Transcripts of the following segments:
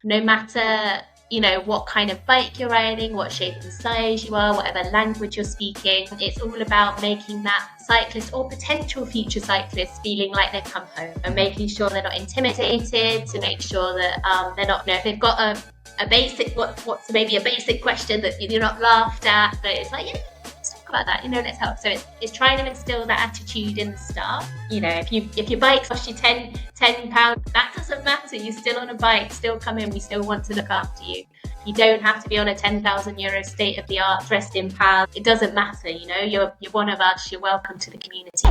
no matter, what kind of bike you're riding, what shape and size you are, whatever language you're speaking. It's all about making that cyclist or potential future cyclist feeling like they've come home and making sure they're not intimidated, to make sure that they're not, if they've got a basic, what's maybe a basic question that you're not laughed at, that it's like, let's talk about that, let's help. So it's trying to instill that attitude in the staff. If your bike costs you £10, that doesn't matter. You're still on a bike, still come in, we still want to look after you. You don't have to be on a €10,000 state-of-the-art dressed in pals. It doesn't matter, you're one of us, you're welcome to the community.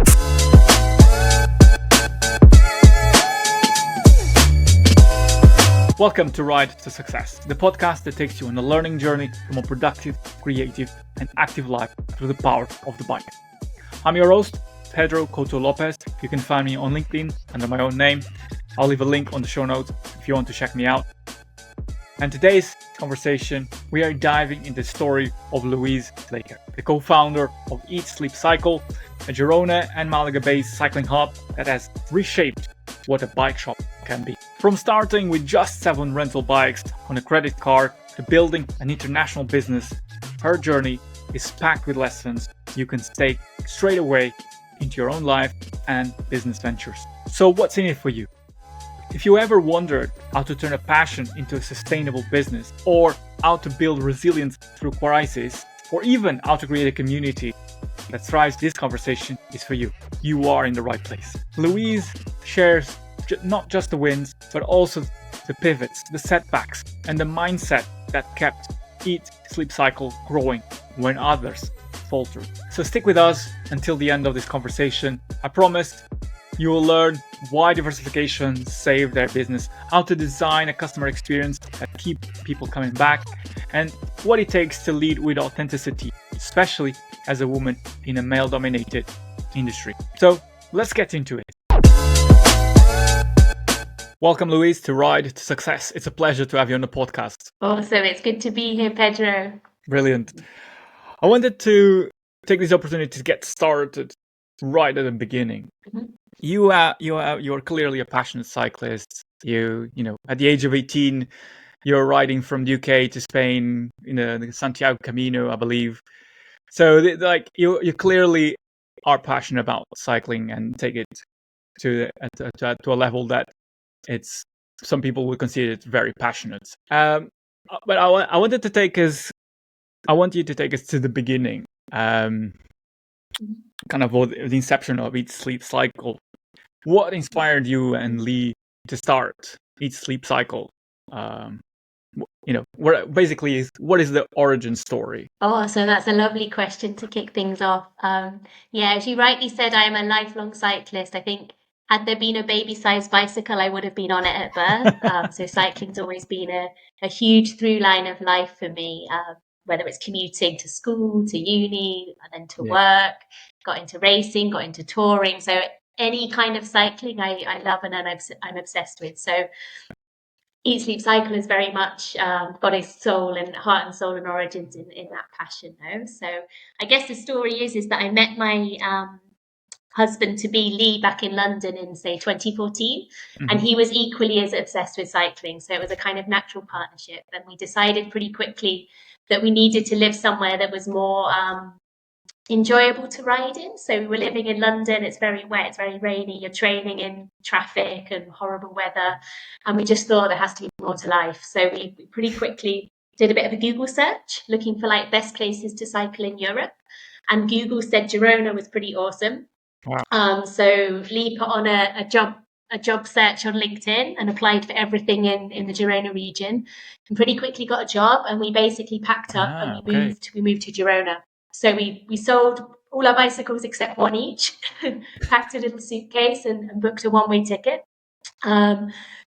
Welcome to Ride to Success, the podcast that takes you on a learning journey from a productive, creative, and active life through the power of the bike. I'm your host, Pedro Couto Lopez. You can find me on LinkedIn under my own name. I'll leave a link on the show notes if you want to check me out. And today's conversation, we are diving into the story of Louise Laker, the co-founder of Eat Sleep Cycle, a Girona and Málaga-based cycling hub that has reshaped what a bike shop can be. From starting with just 7 rental bikes on a credit card to building an international business, her journey is packed with lessons you can take straight away into your own life and business ventures. So what's in it for you? If you ever wondered how to turn a passion into a sustainable business, or how to build resilience through crisis, or even how to create a community that thrives, this conversation is for you. You are in the right place. Louise shares not just the wins, but also the pivots, the setbacks, and the mindset that kept Eat Sleep Cycle growing when others faltered. So stick with us until the end of this conversation. I promise you will learn why diversification saved their business, how to design a customer experience that keeps people coming back, and what it takes to lead with authenticity, especially as a woman in a male-dominated industry. So let's get into it. Welcome, Louise, to Ride to Success. It's a pleasure to have you on the podcast. Awesome. It's good to be here, Pedro. Brilliant. I wanted to take this opportunity to get started right at the beginning. Mm-hmm. You are clearly a passionate cyclist. You at the age of 18, you're riding from the UK to Spain in the Santiago Camino, I believe. So you clearly are passionate about cycling and take it to a level that it's some people would consider it very passionate. But I want you to take us to the beginning, kind of the inception of Eat Sleep Cycle. What inspired you and Lee to start Eat Sleep Cycle? What is the origin story? Oh, so that's a lovely question to kick things off. As you rightly said, I am a lifelong cyclist. I think had there been a baby-sized bicycle, I would have been on it at birth. So cycling's always been a huge through line of life for me, whether it's commuting to school, to uni, and then to work, got into racing, got into touring. So any kind of cycling I love and I'm obsessed with. So Eat Sleep Cycle is very much got his soul and heart and soul and origins in that passion now. So I guess the story is that I met my husband to be Lee back in London in say 2014, and he was equally as obsessed with cycling. So it was a kind of natural partnership, and we decided pretty quickly that we needed to live somewhere that was more enjoyable to ride in. So we were living in London. It's very wet, it's very rainy, you're training in traffic and horrible weather, and we just thought there has to be more to life. So we pretty quickly did a bit of a Google search looking for best places to cycle in Europe, and Google said Girona was pretty awesome. Wow. So Lee put on a job search on LinkedIn and applied for everything in the Girona region, and pretty quickly got a job, and we basically packed up and we moved to Girona. So we sold all our bicycles except one each, packed it in a suitcase and booked a one-way ticket.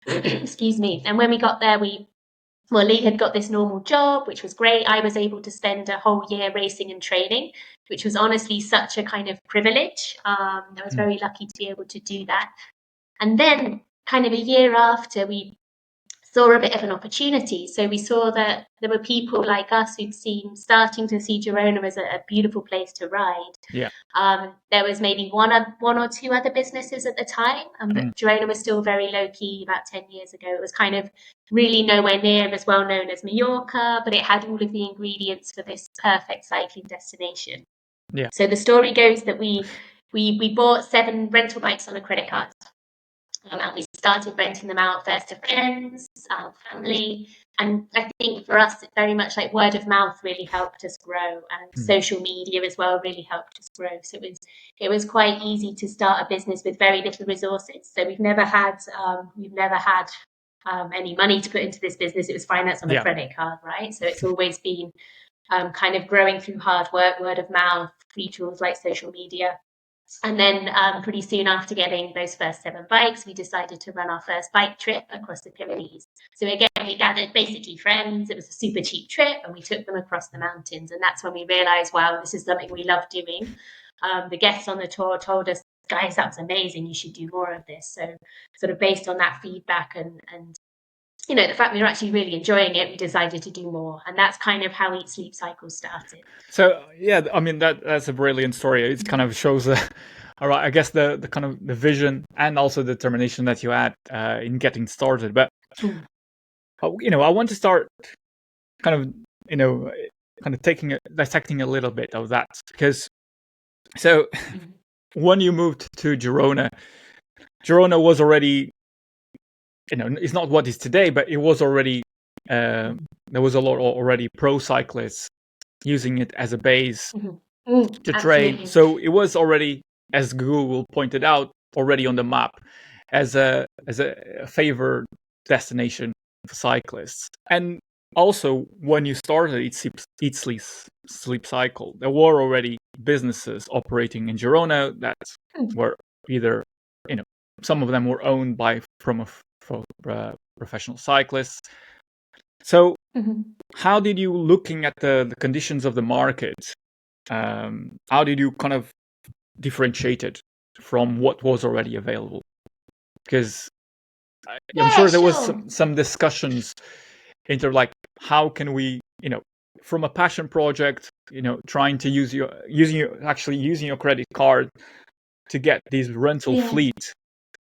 Excuse me. And when we got there, Lee had got this normal job, which was great. I was able to spend a whole year racing and training, which was honestly such a kind of privilege. I was very lucky to be able to do that. And then kind of a year after, we saw a bit of an opportunity. So we saw that there were people like us who'd starting to see Girona as a beautiful place to ride. Yeah. There was maybe one or two other businesses at the time, but Girona was still very low key about 10 years ago. It was kind of really nowhere near as well known as Mallorca, but it had all of the ingredients for this perfect cycling destination. Yeah. So the story goes that we bought 7 rental bikes on a credit card. And we started renting them out first to friends, family. And I think for us, it very much like word of mouth really helped us grow, and social media as well really helped us grow. So it was quite easy to start a business with very little resources. So we've never had any money to put into this business. It was financed on a credit card, right? So it's always been kind of growing through hard work, word of mouth, free tools like social media. And then pretty soon after getting those first 7 bikes, we decided to run our first bike trip across the Pyrenees. So again, we gathered basically friends. It was a super cheap trip, and we took them across the mountains. And that's when we realized, wow, this is something we love doing. The guests on the tour told us, guys, that was amazing. You should do more of this. So sort of based on that feedback and you know, the fact we were actually really enjoying it, we decided to do more. And that's kind of how Eat Sleep Cycle started. So, yeah, I mean, that's a brilliant story. It kind of shows, all right, I guess the kind of the vision and also the determination that you had in getting started. But, you know, I want to start kind of, you know, kind of dissecting a little bit of that. Because, so when you moved to Girona was already, you know, it's not what is today, but it was already, there was a lot already pro cyclists using it as a base to train. So it was already, as Google pointed out, already on the map as a favored destination for cyclists. And also, when you started Eat Sleep Cycle, there were already businesses operating in Girona that were either, you know, some of them were owned by professional cyclists. So how did you, looking at the conditions of the market, how did you kind of differentiate it from what was already available? Because I'm sure there was some discussions into like, how can we, you know, from a passion project, you know, trying to using your credit card to get these rental fleet,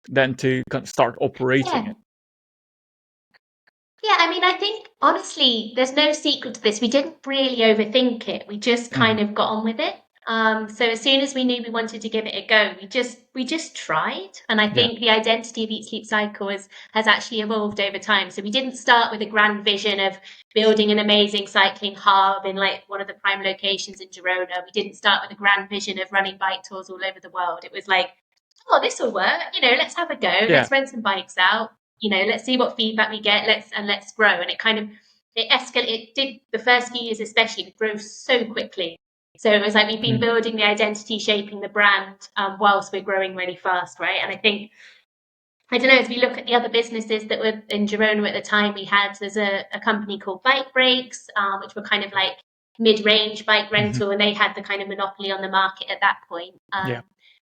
then to start operating it. Yeah, I mean, I think honestly, there's no secret to this. We didn't really overthink it. We just kind of got on with it. So as soon as we knew we wanted to give it a go, we just tried. And I think the identity of Eat Sleep Cycle has actually evolved over time. So we didn't start with a grand vision of building an amazing cycling hub in like one of the prime locations in Girona. We didn't start with a grand vision of running bike tours all over the world. It was like, oh, this will work. You know, let's have a go. Let's rent some bikes out. You know, let's see what feedback we get. Let's grow. And it kind of escalated. It did the first few years, especially. It grew so quickly. So it was like we've been building the identity, shaping the brand, whilst we're growing really fast, right? And I think, I don't know, as we look at the other businesses that were in Girona at the time, there's a company called Bike Breaks, which were kind of like mid-range bike rental, and they had the kind of monopoly on the market at that point.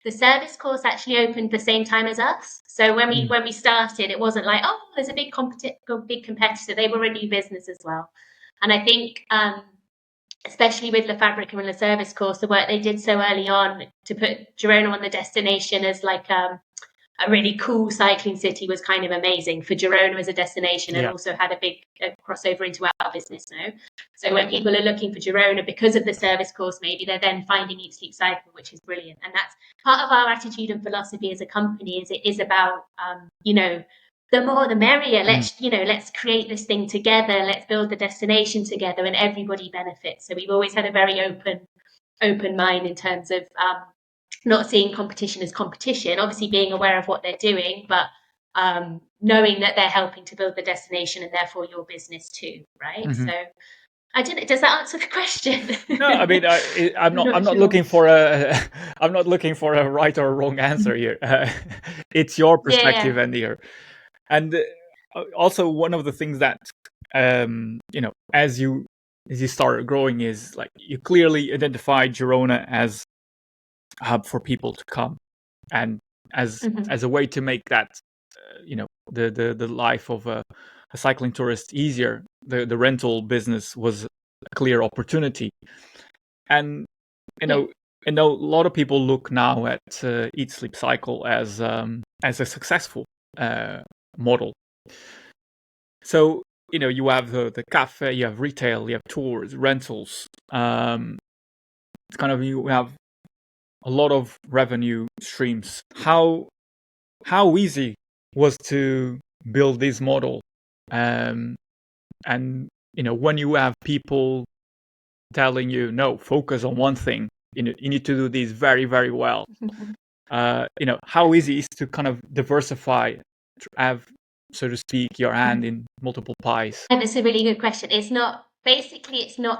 The service course actually opened the same time as us. So when we started, it wasn't like, oh, there's a big competitor. They were a new business as well. And I think, especially with La Fabrica and the service course, the work they did so early on to put Girona on the destination as like a really cool cycling city was kind of amazing for Girona as a destination, and also had a big crossover into our business now. So when people are looking for Girona because of the service course, maybe they're then finding Eat Sleep Cycle, which is brilliant. And that's part of our attitude and philosophy as a company. Is it is about you know, the more the merrier. Let's create this thing together. Let's build the destination together, and everybody benefits. So we've always had a very open mind in terms of not seeing competition as competition, obviously being aware of what they're doing, but knowing that they're helping to build the destination and therefore your business too, right? So I don't know. Does that answer the question? No, I mean, I'm not looking for a right or wrong answer here. It's your perspective, and also one of the things that you know, as you started growing, is like you clearly identified Girona as a hub for people to come, and as a way to make that you know, the life of a cycling tourist easier, the rental business was a clear opportunity. And you know, I know a lot of people look now at Eat Sleep Cycle as a successful model. So you have the cafe, you have retail, you have tours, rentals. It's kind of, you have a lot of revenue streams. How easy was to build this model? And when you have people telling you, no, focus on one thing, you need to do this very, very well. How easy is to kind of diversify, to have, so to speak, your hand in multiple pies? That's a really good question. It's not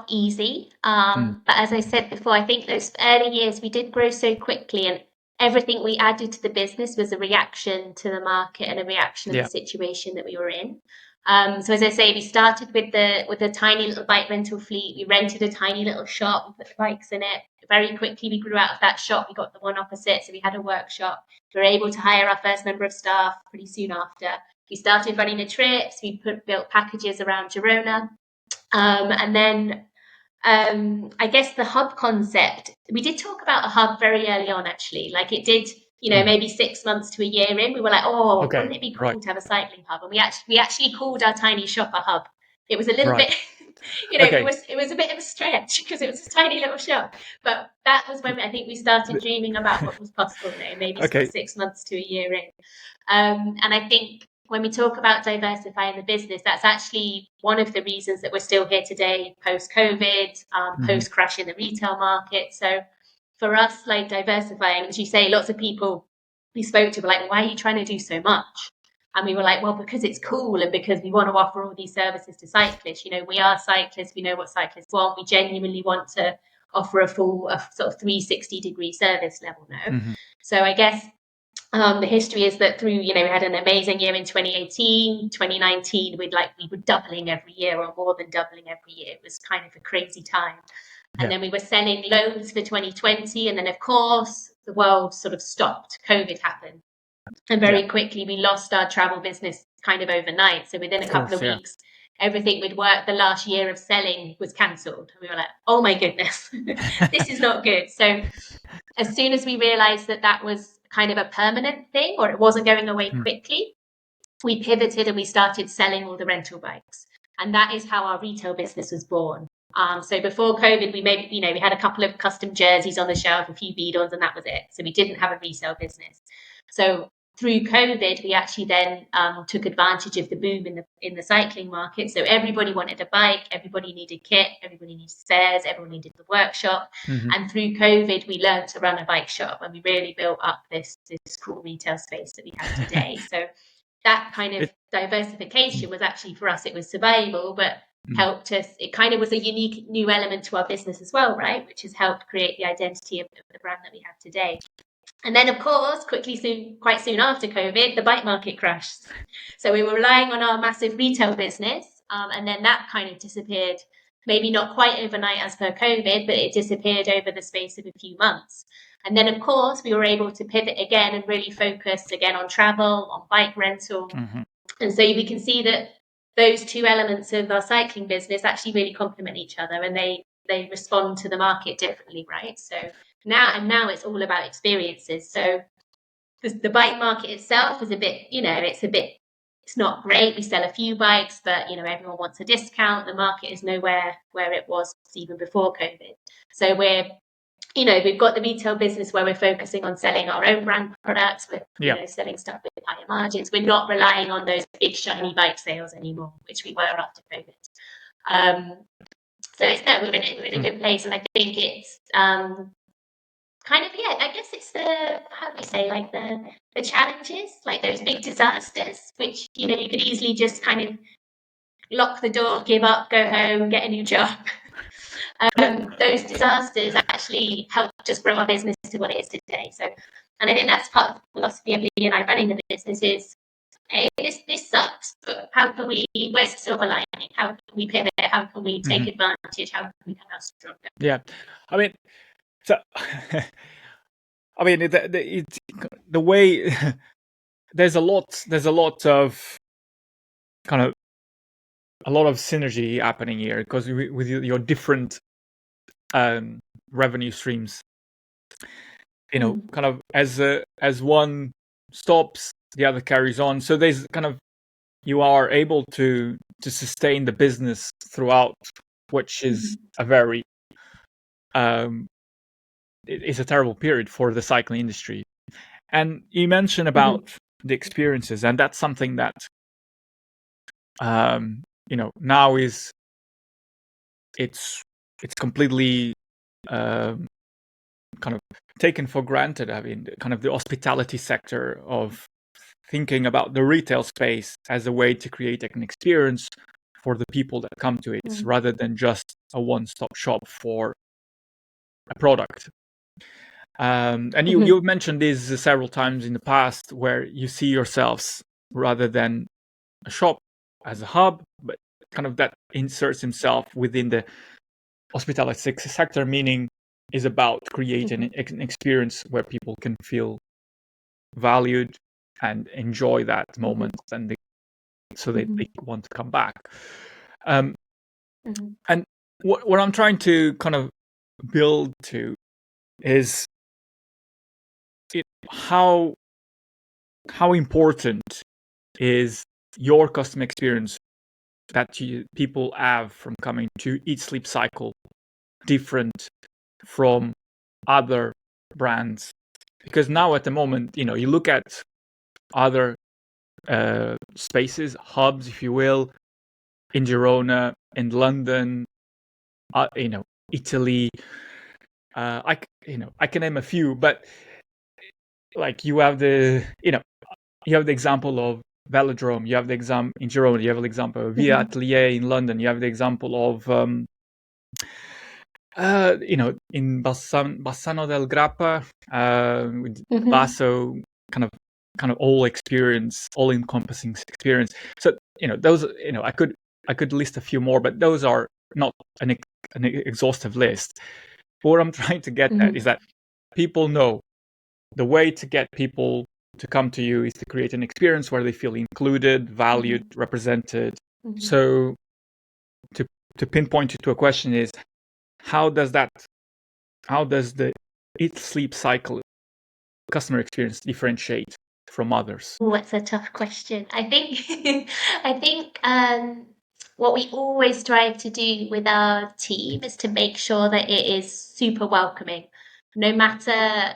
easy. But as I said before, I think those early years we did grow so quickly, and everything we added to the business was a reaction to the market and a reaction of the situation that we were in. So as I say, we started with a tiny little bike rental fleet. We rented a tiny little shop, we put the bikes in it. Very quickly we grew out of that shop. We got the one opposite, so we had a workshop. We were able to hire our first member of staff pretty soon after. We started running the trips. We built packages around Girona. And then I guess the hub concept, we did talk about a hub very early on, actually. Like it did, maybe 6 months to a year in, we were like, wouldn't it be cool to have a cycling hub? And we actually called our tiny shop a hub. It was a little bit, it was a bit of a stretch because it was a tiny little shop. But that was when I think we started dreaming about what was possible now, maybe sort of 6 months to a year in. And I think when we talk about diversifying the business, that's actually one of the reasons that we're still here today, post-COVID, post-crash in the retail market. So for us, like diversifying, as you say, lots of people we spoke to were like, why are you trying to do so much? And we were like, well, because it's cool and because we want to offer all these services to cyclists. We are cyclists. We know what cyclists want. We genuinely want to offer a full sort of 360-degree service level now. So I guess the history is that through, we had an amazing year in 2018, 2019, we were doubling every year or more than doubling every year. It was kind of a crazy time. And then we were selling loads for 2020. And then, of course, the world sort of stopped. COVID happened. And very quickly, we lost our travel business kind of overnight. So within a couple of weeks, everything we'd worked the last year of selling was cancelled. And we were like, oh, my goodness, this is not good. So as soon as we realized that was kind of a permanent thing, or it wasn't going away quickly, we pivoted and we started selling all the rental bikes. And that is how our retail business was born. So before COVID, we had a couple of custom jerseys on the shelf, a few bidons, and that was it. So we didn't have a resale business. So through COVID, we actually then took advantage of the boom in the cycling market. So everybody wanted a bike, everybody needed kit, everybody needed spares, everyone needed the workshop. And through COVID, we learned to run a bike shop, and we really built up this cool retail space that we have today. So that kind of diversification was actually, for us, it was survival, but helped us. It kind of was a unique new element to our business as well, right? Which has helped create the identity of the brand that we have today. And then, of course, quite soon after COVID, the bike market crashed. So we were relying on our massive retail business, and then that kind of disappeared, maybe not quite overnight as per COVID, but it disappeared over the space of a few months. And then, of course, we were able to pivot again and really focus again on travel, on bike rental. And so we can see that those two elements of our cycling business actually really complement each other, and they respond to the market differently, right? So now it's all about experiences. So the bike market itself is a bit, it's not great. We sell a few bikes, but everyone wants a discount. The market is nowhere where it was even before COVID. So we've got the retail business where we're focusing on selling our own brand products. We're selling stuff with higher margins. We're not relying on those big shiny bike sales anymore, which we were after COVID. So we're in a good place, and I think it's I guess it's the challenges, like those big disasters, which you could easily just kind of lock the door, give up, go home, get a new job. Those disasters actually helped us grow our business to what it is today. So, and I think that's part of the philosophy of Lee and I running the business is, hey, this sucks, but how can where's the silver lining? How can we pivot? How can we take advantage? How can we come out stronger? Yeah, I mean, so the way there's a lot of kind of a lot of synergy happening here, because with your different revenue streams, kind of as one stops, the other carries on. So there's kind of, you are able to sustain the business throughout, which is a very it's a terrible period for the cycling industry. And you mentioned about the experiences, and that's something that now it's completely kind of taken for granted. I mean, kind of the hospitality sector of thinking about the retail space as a way to create an experience for the people that come to it, rather than just a one-stop shop for a product. And you've mentioned this several times in the past, where you see yourselves rather than a shop as a hub, but kind of that inserts himself within the hospitality sector, meaning is about creating an experience where people can feel valued and enjoy that moment, and they want to come back. And what I'm trying to kind of build to is how important is your customer experience that people have from coming to Eat Sleep Cycle different from other brands? Because now at the moment, you look at other spaces, hubs, if you will, in Girona, in London, Italy. I can name a few, but like you have the example of Velodrome, you have the example in Girona, you have the example of Via Atelier in London, you have the example of in Bassano del Grappa, with Basso, kind of all encompassing experience. So those, I could list a few more, but those are not an exhaustive list. But what I'm trying to get at is that people know the way to get people to come to you is to create an experience where they feel included, valued, represented. So to pinpoint you to a question is, how does the Eat Sleep Cycle customer experience differentiate from others? Oh, that's a tough question. I think what we always strive to do with our team is to make sure that it is super welcoming, no matter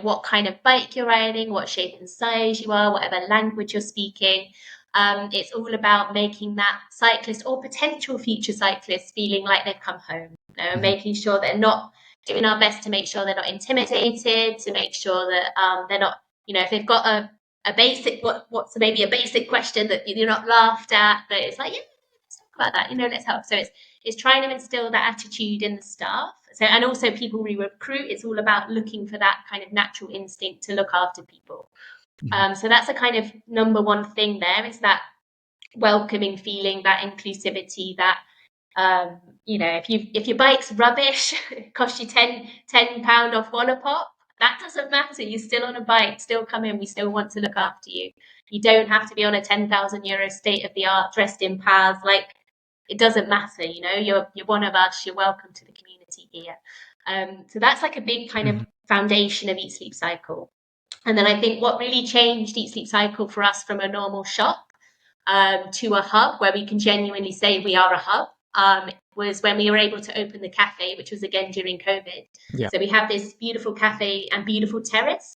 what kind of bike you're riding, what shape and size you are, whatever language you're speaking. It's all about making that cyclist or potential future cyclist feeling like they've come home. Making sure they're not doing our best to make sure they're not intimidated, to make sure that they're not, if they've got a basic, what's maybe a basic question that you're not laughed at, but it's like, yeah, let's talk about that, let's help. So it's trying to instill that attitude in the staff. So, and also people we recruit, it's all about looking for that kind of natural instinct to look after people. So that's a kind of number one thing there, is that welcoming feeling, that inclusivity, that if your bike's rubbish, it costs you £10 off Wallapop, that doesn't matter. You're still on a bike, still come in. We still want to look after you. You don't have to be on a €10,000 state of the art dressed in paz. Like, it doesn't matter. You're one of us. You're welcome to the community here. So that's like a big kind of foundation of Eat Sleep Cycle. And then I think what really changed Eat Sleep Cycle for us from a normal shop to a hub where we can genuinely say we are a hub, was when we were able to open the cafe, which was again during COVID. Yeah. So we have this beautiful cafe and beautiful terrace,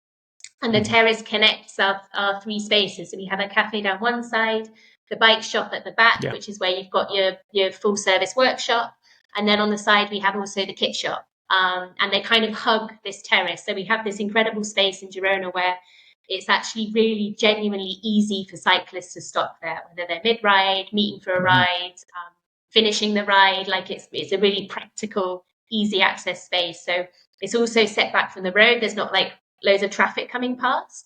and the terrace connects our three spaces. So we have a cafe down one side, the bike shop at the back, which is where you've got your full service workshop, and then on the side we have also the kit shop, and they kind of hug this terrace. So we have this incredible space in Girona where it's actually really genuinely easy for cyclists to stop there, whether they're mid-ride, meeting for a ride, finishing the ride. Like it's a really practical, easy access space. So it's also set back from the road. There's not like loads of traffic coming past.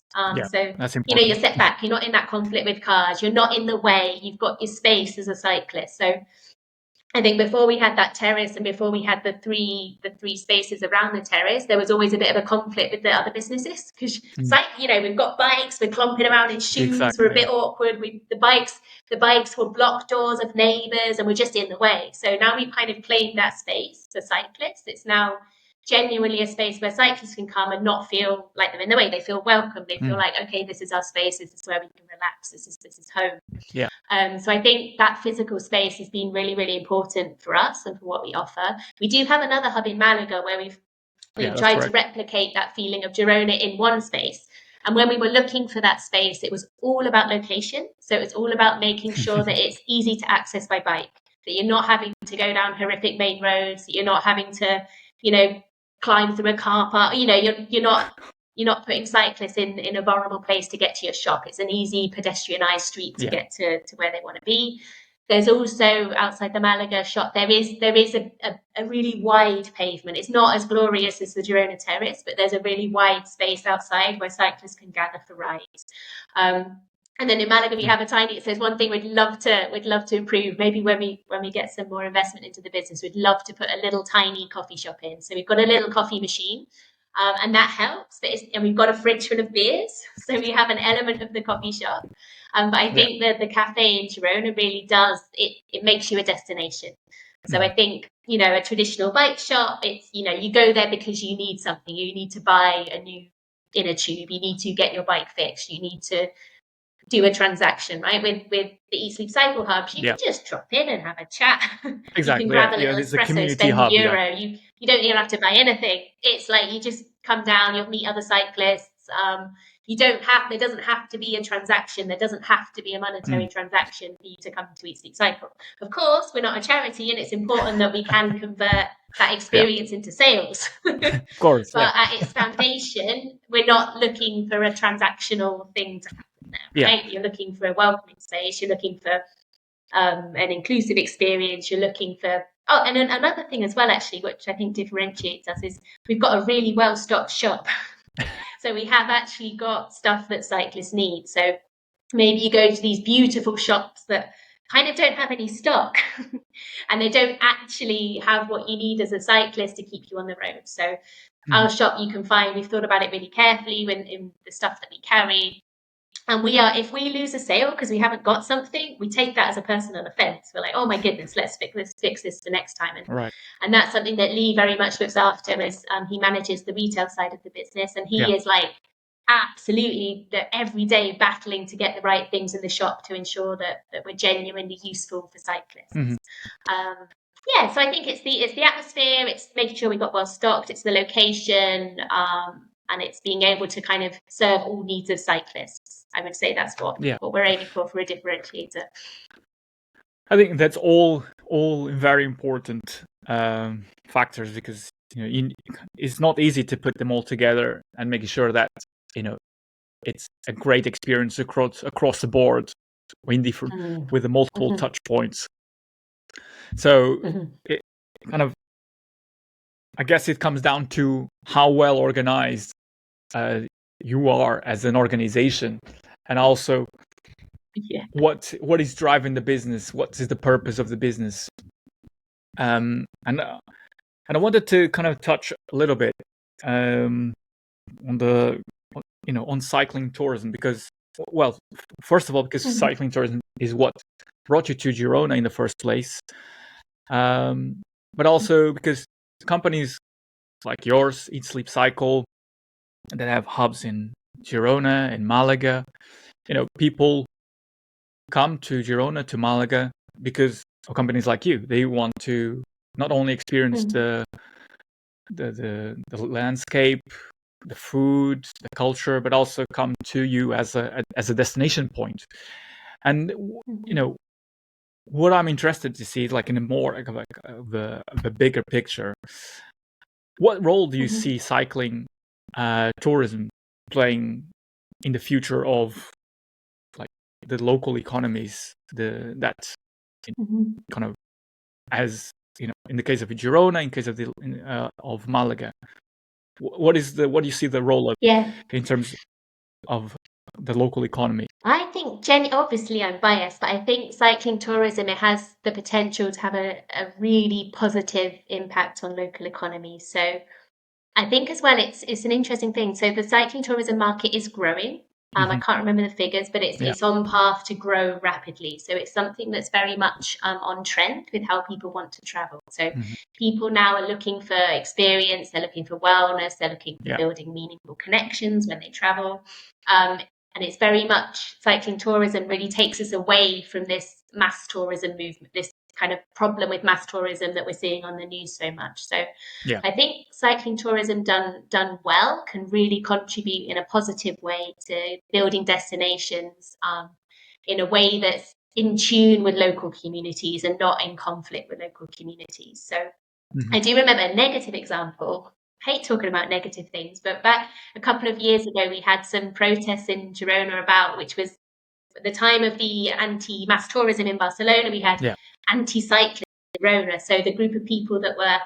So that's important. you're set back. You're not in that conflict with cars. You're not in the way. You've got your space as a cyclist. So I think before we had that terrace and before we had the three spaces around the terrace, there was always a bit of a conflict with the other businesses because it's like, we've got bikes, we're clumping around in shoes, Exactly, we're a bit awkward. The bikes were block doors of neighbours and we're just in the way. So now we've kind of claimed that space for cyclists. It's now genuinely a space where cyclists can come and not feel like they're in the way. They feel welcome. They feel like, okay, this is our space. This is where we can relax. This is home. Yeah. So I think that physical space has been really, really important for us and for what we offer. We do have another hub in Malaga where we've tried to replicate that feeling of Girona in one space. And when we were looking for that space, it was all about location. So it's all about making sure that it's easy to access by bike, that you're not having to go down horrific main roads, that you're not having to, climb through a car park. You're not putting cyclists in a vulnerable place to get to your shop. It's an easy pedestrianised street to get to where they want to be. There's also outside the Malaga shop, there is a really wide pavement. It's not as glorious as the Girona Terrace, but there's a really wide space outside where cyclists can gather for rides. And then in Malaga, we have it says one thing we'd love to improve. Maybe when we get some more investment into the business, we'd love to put a little tiny coffee shop in. So we've got a little coffee machine. And that helps. And we've got a fridge full of beers, so we have an element of the coffee shop. But I think that the cafe in Girona really does, it makes you a destination. So I think, a traditional bike shop, it's, you go there because you need something. You need to buy a new inner tube. You need to get your bike fixed. You need to do a transaction, right? With the Eat Sleep Cycle hubs, you can just drop in and have a chat. Exactly. You can grab a little espresso, spend hub, €1. You don't even have to buy anything. It's like you just come down, you'll meet other cyclists. There doesn't have to be a transaction. There doesn't have to be a monetary transaction for you to come to Eat Sleep Cycle. Of course, we're not a charity, and it's important that we can convert that experience into sales. Of course. But at its foundation, we're not looking for a transactional thing to happen there, right? You're looking for a welcoming space. You're looking for an inclusive experience. You're looking for and another thing as well, actually, which I think differentiates us, is we've got a really well-stocked shop. So we have actually got stuff that cyclists need. So maybe you go to these beautiful shops that kind of don't have any stock and they don't actually have what you need as a cyclist to keep you on the road. So our shop, you can find, we've thought about it really carefully in the stuff that we carry. And if we lose a sale because we haven't got something, we take that as a personal offense. We're like, oh my goodness, let's fix this for next time. And that's something that Lee very much looks after, as he manages the retail side of the business. And he is like absolutely every day battling to get the right things in the shop to ensure that we're genuinely useful for cyclists. So I think it's the atmosphere, it's making sure we've got well stocked, it's the location, and it's being able to kind of serve all needs of cyclists. I would say that's what we're aiming for a differentiator. I think that's all very important factors, because it's not easy to put them all together and making sure that it's a great experience across the board with the multiple touch points. So it kind of, I guess it comes down to how well organized you are as an organization, and also what is driving the business, what is the purpose of the business. And I wanted to kind of touch a little bit on cycling tourism, because, well, first of all, because cycling tourism is what brought you to Girona in the first place, but also because companies like yours, Eat Sleep Cycle, that have hubs in Girona and Malaga, people come to Girona, to Malaga, because of companies like you. They want to not only experience the landscape, the food, the culture, but also come to you as a destination point. And what I'm interested to see, like in a more of a bigger picture, what role do you see cycling tourism playing in the future of like the local economies, that kind of, as in the case of Girona, in case of of Malaga, what do you see the role of in terms of the local economy? I think, obviously I'm biased, but I think cycling tourism, it has the potential to have a really positive impact on local economies. So I think as well, it's an interesting thing. So the cycling tourism market is growing. I can't remember the figures, but it's on path to grow rapidly. So it's something that's very much on trend with how people want to travel. So people now are looking for experience, they're looking for wellness, they're looking for building meaningful connections when they travel. And it's very much, cycling tourism really takes us away from this mass tourism movement, this kind of problem with mass tourism that we're seeing on the news so much. So I think cycling tourism done well can really contribute in a positive way to building destinations in a way that's in tune with local communities and not in conflict with local communities. So I do remember a negative example. I hate talking about negative things, but back a couple of years ago, we had some protests in Girona which was at the time of the anti-mass tourism in Barcelona. We had anti-cycling in Girona. So the group of people that were,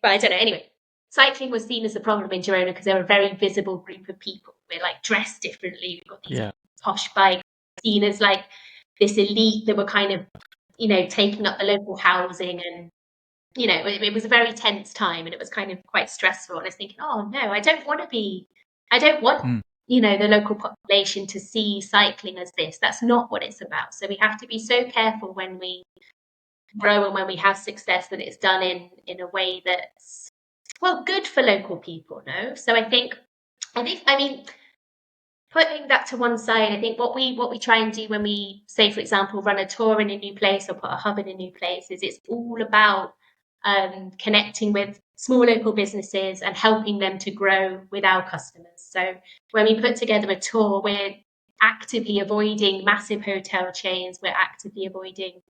but I don't know. Anyway, cycling was seen as a problem in Girona because they were a very visible group of people. We're like dressed differently. We've got these posh bikes, seen as like this elite that were kind of, taking up the local housing, and it was a very tense time, and it was kind of quite stressful. And I was thinking, oh no, I don't want the local population to see cycling as this. That's not what it's about. So we have to be so careful when we grow and when we have success that it's done in a way that's good for local people. No, so I mean, putting that to one side, I think what we try and do when we say, for example, run a tour in a new place or put a hub in a new place is it's all about connecting with small local businesses and helping them to grow with our customers. So when we put together a tour, we're actively avoiding massive hotel chains. We're actively avoiding,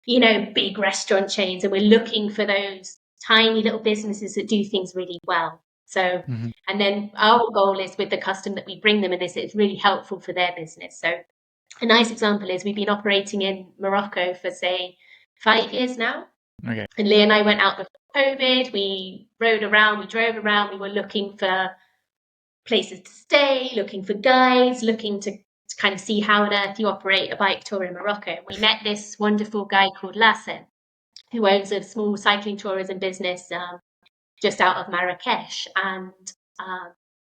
big restaurant chains, and we're looking for those tiny little businesses that do things really well. So, and then our goal is with the customer that we bring them in this, it's really helpful for their business. So a nice example is we've been operating in Morocco for, say, 5 years now. Okay. And Leah and I went out before COVID. We rode around, we drove around, we were looking for places to stay, looking for guides, looking to kind of see how on earth you operate a bike tour in Morocco. We met this wonderful guy called Lassen, who owns a small cycling tourism business just out of Marrakesh. And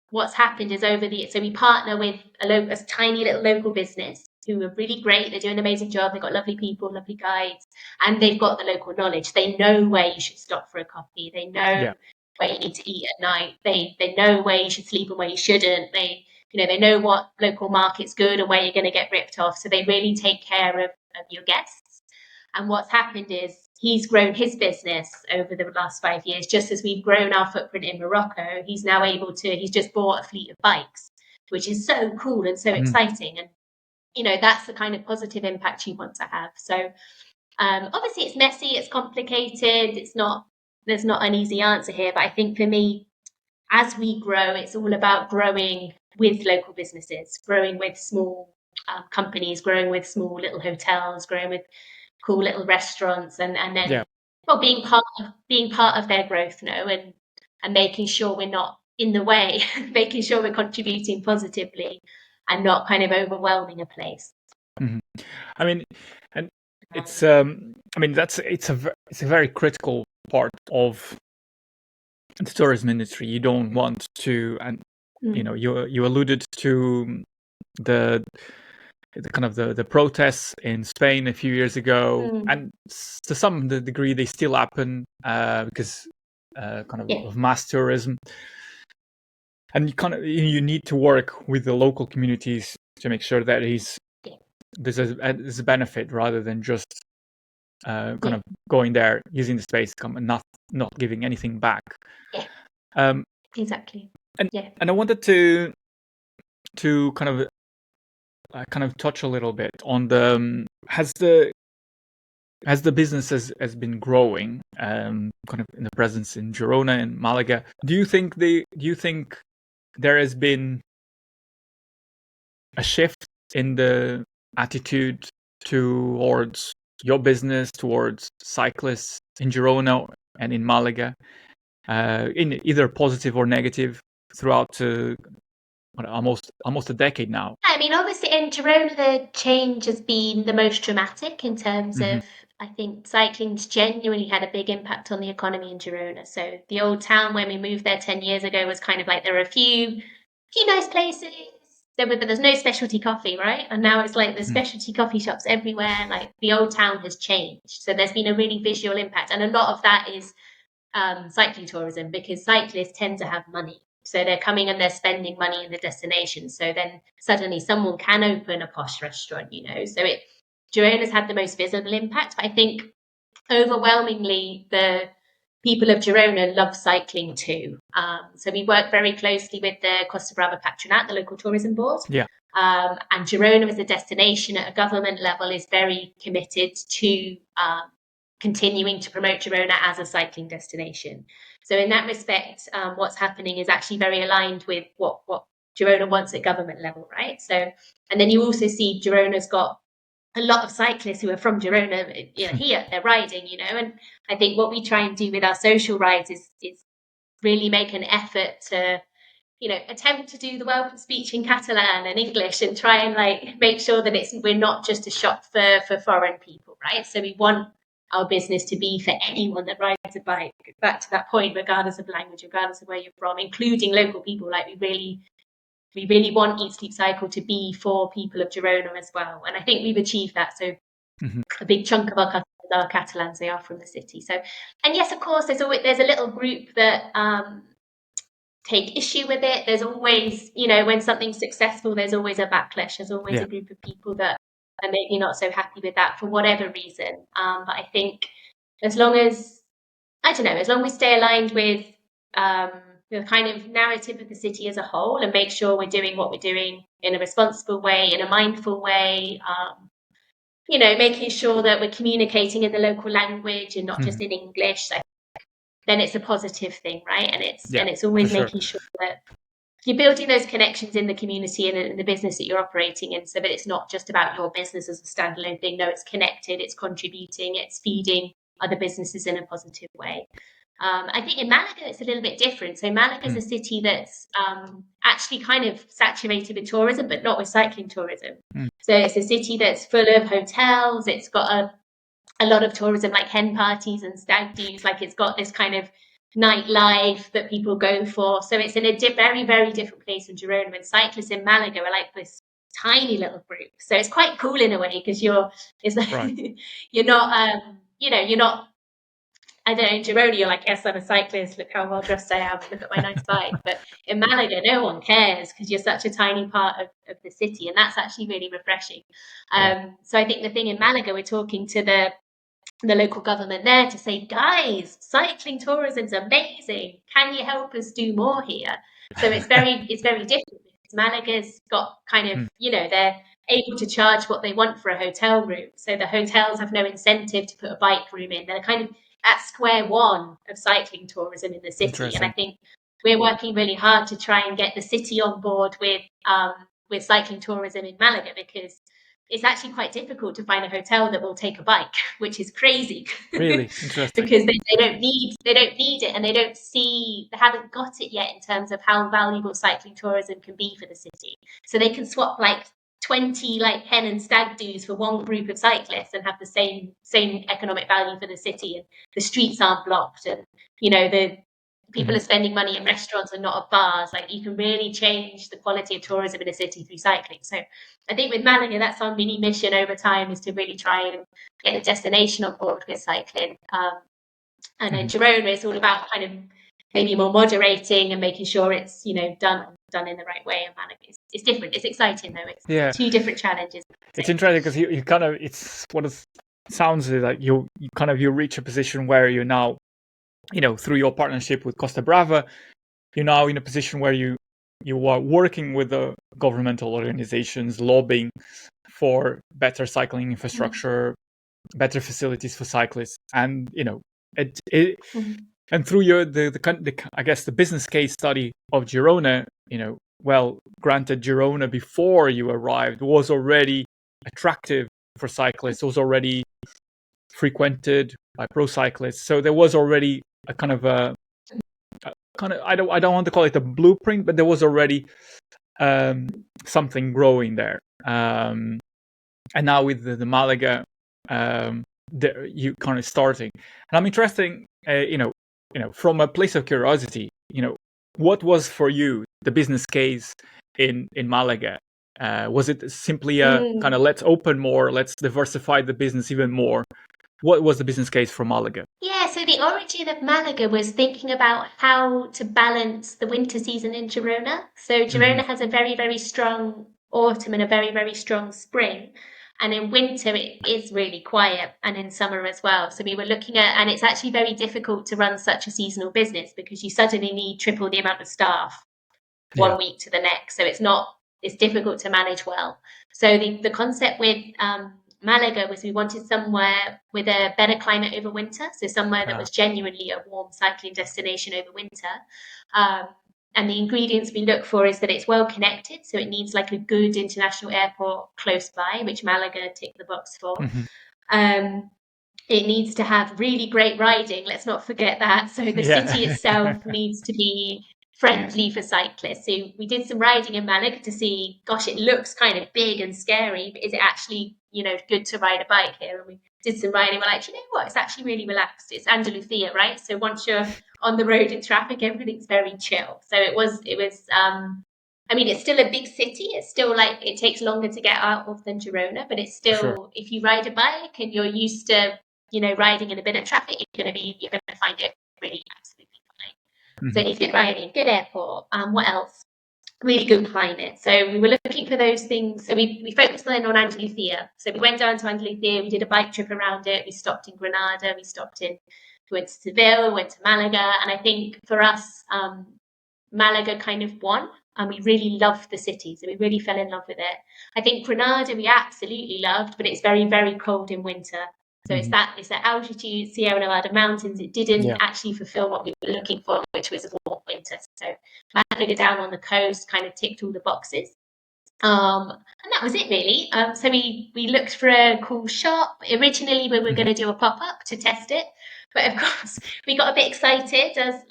what's happened is so we partner with a tiny little local business who are really great. They're doing an amazing job. They've got lovely people, lovely guides, and they've got the local knowledge. They know where you should stop for a coffee. They know where you need to eat at night. They know where you should sleep and where you shouldn't. They know what local market's good and where you're going to get ripped off. So they really take care of your guests. And what's happened is he's grown his business over the last 5 years, just as we've grown our footprint in Morocco. He's now he's just bought a fleet of bikes, which is so cool and so exciting. And that's the kind of positive impact you want to have. So obviously it's messy, it's complicated, there's not an easy answer here. But I think for me, as we grow, it's all about growing with local businesses, growing with small companies, growing with small little hotels, growing with cool little restaurants, and then being part of their growth, and making sure we're not in the way, making sure we're contributing positively and not kind of overwhelming a place. I mean, and it's it's a very critical part of the tourism industry. You don't want to, and you alluded to the kind of the protests in Spain a few years ago, and to some degree they still happen because of mass tourism. And you need to work with the local communities to make sure that there's a benefit rather than just kind of going there, using the space, and not giving anything back. Exactly. And I wanted to kind of touch a little bit on the has the business has been growing, kind of in the presence in Girona and Malaga. Do you think there has been a shift in the attitude towards your business, towards cyclists in Girona and in Malaga, in either positive or negative throughout almost a decade now. I mean, obviously in Girona, the change has been the most dramatic in terms Hmm. of, I think cycling's genuinely had a big impact on the economy in Girona. So the old town when we moved there 10 years ago was kind of like there are a few nice places. But there's no specialty coffee, right? And now it's like there's Hmm. specialty coffee shops everywhere. Like the old town has changed. So there's been a really visual impact. And a lot of that is cycling tourism because cyclists tend to have money. So they're coming and they're spending money in the destination. So then suddenly someone can open a posh restaurant, you know. So Girona's had the most visible impact. But I think overwhelmingly the people of Girona love cycling too. So we work very closely with the Costa Brava Patronat, the local tourism board. Yeah. And Girona as a destination at a government level is very committed to continuing to promote Girona as a cycling destination. So in that respect, what's happening is actually very aligned with what Girona wants at government level, right? So, and then you also see Girona's got a lot of cyclists who are from Girona, you know, here they're riding, you know, and I think what we try and do with our social rides is really make an effort to, you know, attempt to do the welcome speech in Catalan and English and try and like make sure that we're not just a shop for foreign people, right? So we want our business to be for anyone that rides a bike, back to that point, regardless of language, regardless of where you're from, including local people. Like we really want Eat Sleep Cycle to be for people of Girona as well. And I think we've achieved that. So a big chunk of our customers are Catalans, they are from the city. So, and yes, of course, there's a little group that take issue with it. There's always, you know, when something's successful, there's always a backlash. There's always a group of people that are maybe not so happy with that for whatever reason. But I think as long as, I don't know, as long as we stay aligned with the kind of narrative of the city as a whole and make sure we're doing what we're doing in a responsible way, in a mindful way, you know, making sure that we're communicating in the local language and not just in English, then it's a positive thing, right? And it's always making sure that you're building those connections in the community and in the business that you're operating in, so that it's not just about your business as a standalone thing. No, it's connected, it's contributing, it's feeding other businesses in a positive way. I think in Malaga it's a little bit different. So Malaga is a city that's actually kind of saturated with tourism, but not with cycling tourism. So it's a city that's full of hotels. It's got a lot of tourism, like hen parties and stag do's. Like it's got this kind of nightlife that people go for. So it's in a very, very different place from Girona. And cyclists in Malaga are like this tiny little group. So it's quite cool in a way because it's like you're not, you know, you're not. I don't know, in Girona, you're like, yes, I'm a cyclist. Look how well dressed I am. Look at my nice bike. But in Malaga, no one cares because you're such a tiny part of the city. And that's actually really refreshing. So I think the thing in Malaga, we're talking to the local government there to say, guys, cycling tourism's amazing. Can you help us do more here? So it's very different because Malaga's got kind of, you know, they're able to charge what they want for a hotel room. So the hotels have no incentive to put a bike room in. They're kind of at square one of cycling tourism in the city. And I think we're working really hard to try and get the city on board with cycling tourism in Malaga, because it's actually quite difficult to find a hotel that will take a bike, which is crazy. Really interesting. Because they don't need it, and they haven't got it yet in terms of how valuable cycling tourism can be for the city. So they can swap like 20 like hen and stag do's for one group of cyclists and have the same economic value for the city, and the streets aren't blocked, and you know the people are spending money in restaurants and not at bars. Like you can really change the quality of tourism in a city through cycling. So I think with Malaga, that's our mini mission over time, is to really try and get the destination on board with cycling. And then Girona is all about kind of maybe more moderating and making sure it's, you know, done in the right way. And Malaga it's different. It's exciting though. It's two different challenges. It's interesting because you kind of, it's what it sounds like you reach a position where you're now, you know, through your partnership with Costa Brava, you're now in a position where you are working with the governmental organizations, lobbying for better cycling infrastructure, better facilities for cyclists, and you know, and through I guess the business case study of Girona, you know, well, granted, Girona before you arrived was already attractive for cyclists, was already frequented by pro cyclists, so there was already a kind of I don't want to call it a blueprint, but there was already something growing there. And now with the Malaga, you kind of starting. And I'm interested, from a place of curiosity, what was for you the business case in Malaga? Was it simply a kind of let's open more, let's diversify the business even more? What was the business case for Malaga? Yeah, so the origin of Malaga was thinking about how to balance the winter season in Girona. So Girona has a very, very strong autumn and a very, very strong spring. And in winter, it is really quiet, and in summer as well. So we were looking at, and it's actually very difficult to run such a seasonal business because you suddenly need triple the amount of staff one week to the next. So it's difficult to manage well. So the concept with Malaga was we wanted somewhere with a better climate over winter, so somewhere that was genuinely a warm cycling destination over winter. And the ingredients we look for is that it's well connected, so it needs like a good international airport close by, which Malaga ticked the box for. It needs to have really great riding. Let's not forget that. So the city itself needs to be friendly for cyclists. So we did some riding in Málaga to see, gosh, it looks kind of big and scary, but is it actually, good to ride a bike here? And we did some riding. We're like, you know what? It's actually really relaxed. It's Andalusia, right? So once you're on the road in traffic, everything's very chill. So it was. It's still a big city. It's still like it takes longer to get out of than Girona, but it's still, if you ride a bike and you're used to, riding in a bit of traffic, you're gonna find it really absolutely fine. So if you're riding, good airport. What else? Really good climate. So we were looking for those things. So we focused on Andalusia. So we went down to Andalusia. We did a bike trip around it. We stopped in Granada. We went to Seville. Went to Malaga. And I think for us, Malaga kind of won. And we really loved the city. So we really fell in love with it. I think Granada we absolutely loved, but it's very, very cold in winter. So it's that altitude, Sierra Nevada mountains. It didn't actually fulfill what we were looking for, which was a warm winter. So Malaga down on the coast kind of ticked all the boxes. And that was it really. So we looked for a cool shop. Originally we were going to do a pop-up to test it. But of course, we got a bit excited as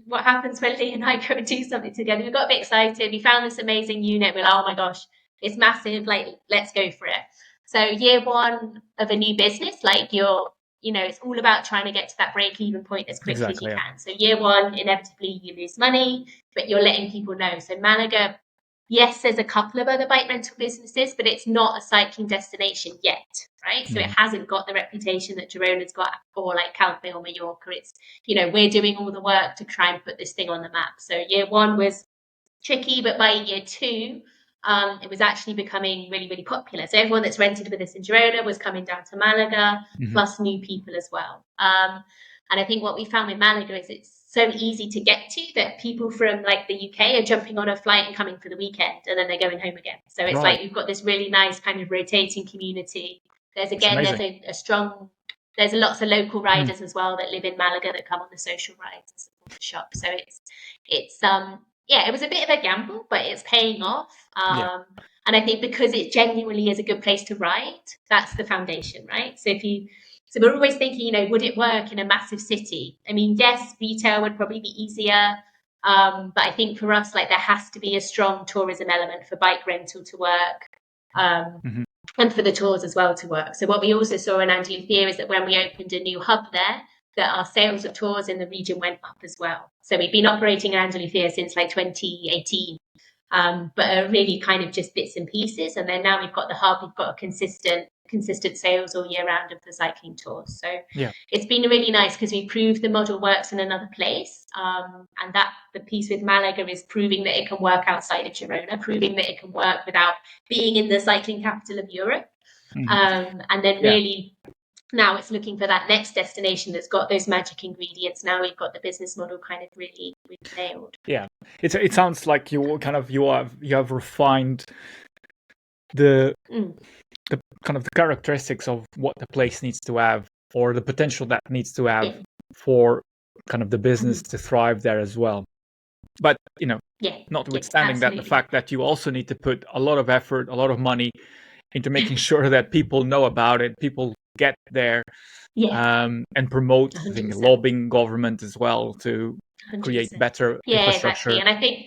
what happens when Lee and I go and do something together. We got a bit excited. We found this amazing unit. We're like, oh my gosh, it's massive. Like, let's go for it. So year one of a new business, like it's all about trying to get to that break-even point as quickly as you can. So year one, inevitably you lose money, but you're letting people know. So Malaga, yes, there's a couple of other bike rental businesses, but it's not a cycling destination yet, right? So it hasn't got the reputation that Girona's got, or like Calpe or Mallorca. It's, we're doing all the work to try and put this thing on the map. So year one was tricky, but by year two, it was actually becoming really, really popular. So everyone that's rented with us in Girona was coming down to Malaga, plus new people as well. And I think what we found with Malaga is it's so easy to get to that people from like the UK are jumping on a flight and coming for the weekend, and then they're going home again. So it's like we've got this really nice kind of rotating community. There's lots of local riders as well that live in Malaga that come on the social rides and support the shop. So it was a bit of a gamble, but it's paying off. And I think because it genuinely is a good place to ride, that's the foundation, right? So we're always thinking, would it work in a massive city? I mean, yes, retail would probably be easier. But I think for us, like there has to be a strong tourism element for bike rental to work. And for the tours as well to work. So what we also saw in Andalusia is that when we opened a new hub there, that our sales of tours in the region went up as well. So we've been operating in Andalusia since like 2018, but are really kind of just bits and pieces. And then now we've got the hub, we've got a consistent sales all year round of the cycling tours. So it's been really nice because we proved the model works in another place. And that the piece with Malaga is proving that it can work outside of Girona, proving that it can work without being in the cycling capital of Europe. And then really now it's looking for that next destination that's got those magic ingredients. Now we've got the business model kind of really nailed. Yeah, it sounds like you have refined the kind of the characteristics of what the place needs to have, or the potential that needs to have for kind of the business to thrive there as well. But notwithstanding that, the fact that you also need to put a lot of effort, a lot of money into making sure that people know about it, people get there, and promote, lobbying government as well to 100%. create better infrastructure. Exactly. And I think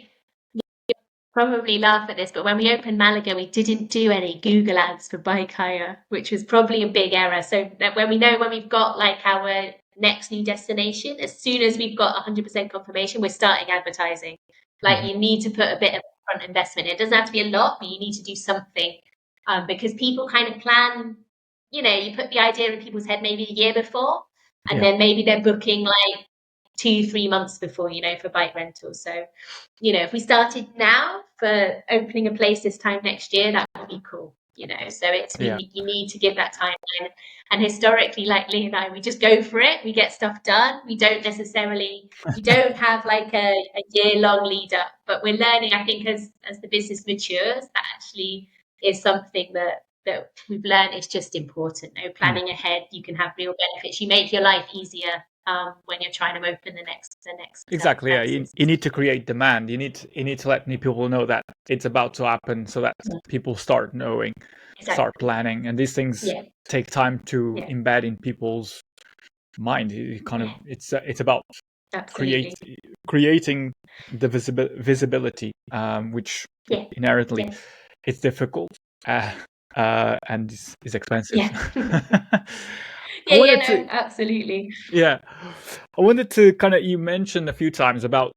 probably laugh at this, but when we opened Malaga, we didn't do any Google ads for bike hire, which was probably a big error. So that when we've got like our next new destination, as soon as we've got 100% confirmation, we're starting advertising. Like you need to put a bit of front investment. It doesn't have to be a lot, but you need to do something because people kind of plan. You put the idea in people's head maybe the year before, and then maybe they're booking like 2-3 months before, for bike rentals. So, if we started now for opening a place this time next year, that would be cool. So you need to give that timeline. And historically, like Lee and I, we just go for it. We get stuff done. We don't have like a year-long lead up, but we're learning, I think, as the business matures, that actually is something that we've learned is just important. Planning ahead, you can have real benefits. You make your life easier when you're trying to open the next exactly. Yeah, you need to create demand. You need to let people know that it's about to happen, so that people start knowing, start planning, and these things take time to embed in people's mind. It's about creating the visibility, which inherently it's difficult and is expensive. Absolutely. Yeah, I wanted to you mentioned a few times about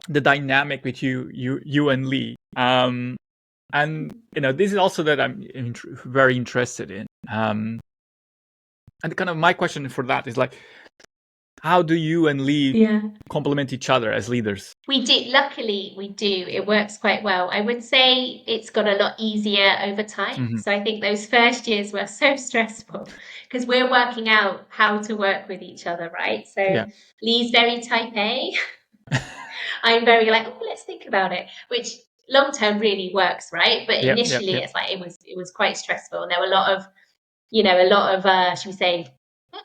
the dynamic with you and Lee, and this is also that I'm very interested in, and my question for that is like, how do you and Lee complement each other as leaders? We do. Luckily, we do. It works quite well. I would say it's got a lot easier over time. So I think those first years were so stressful because we're working out how to work with each other, right? So Lee's very type A. I'm very like, let's think about it, which long term really works, right? But initially, it's like it was quite stressful, and there were a lot of should we say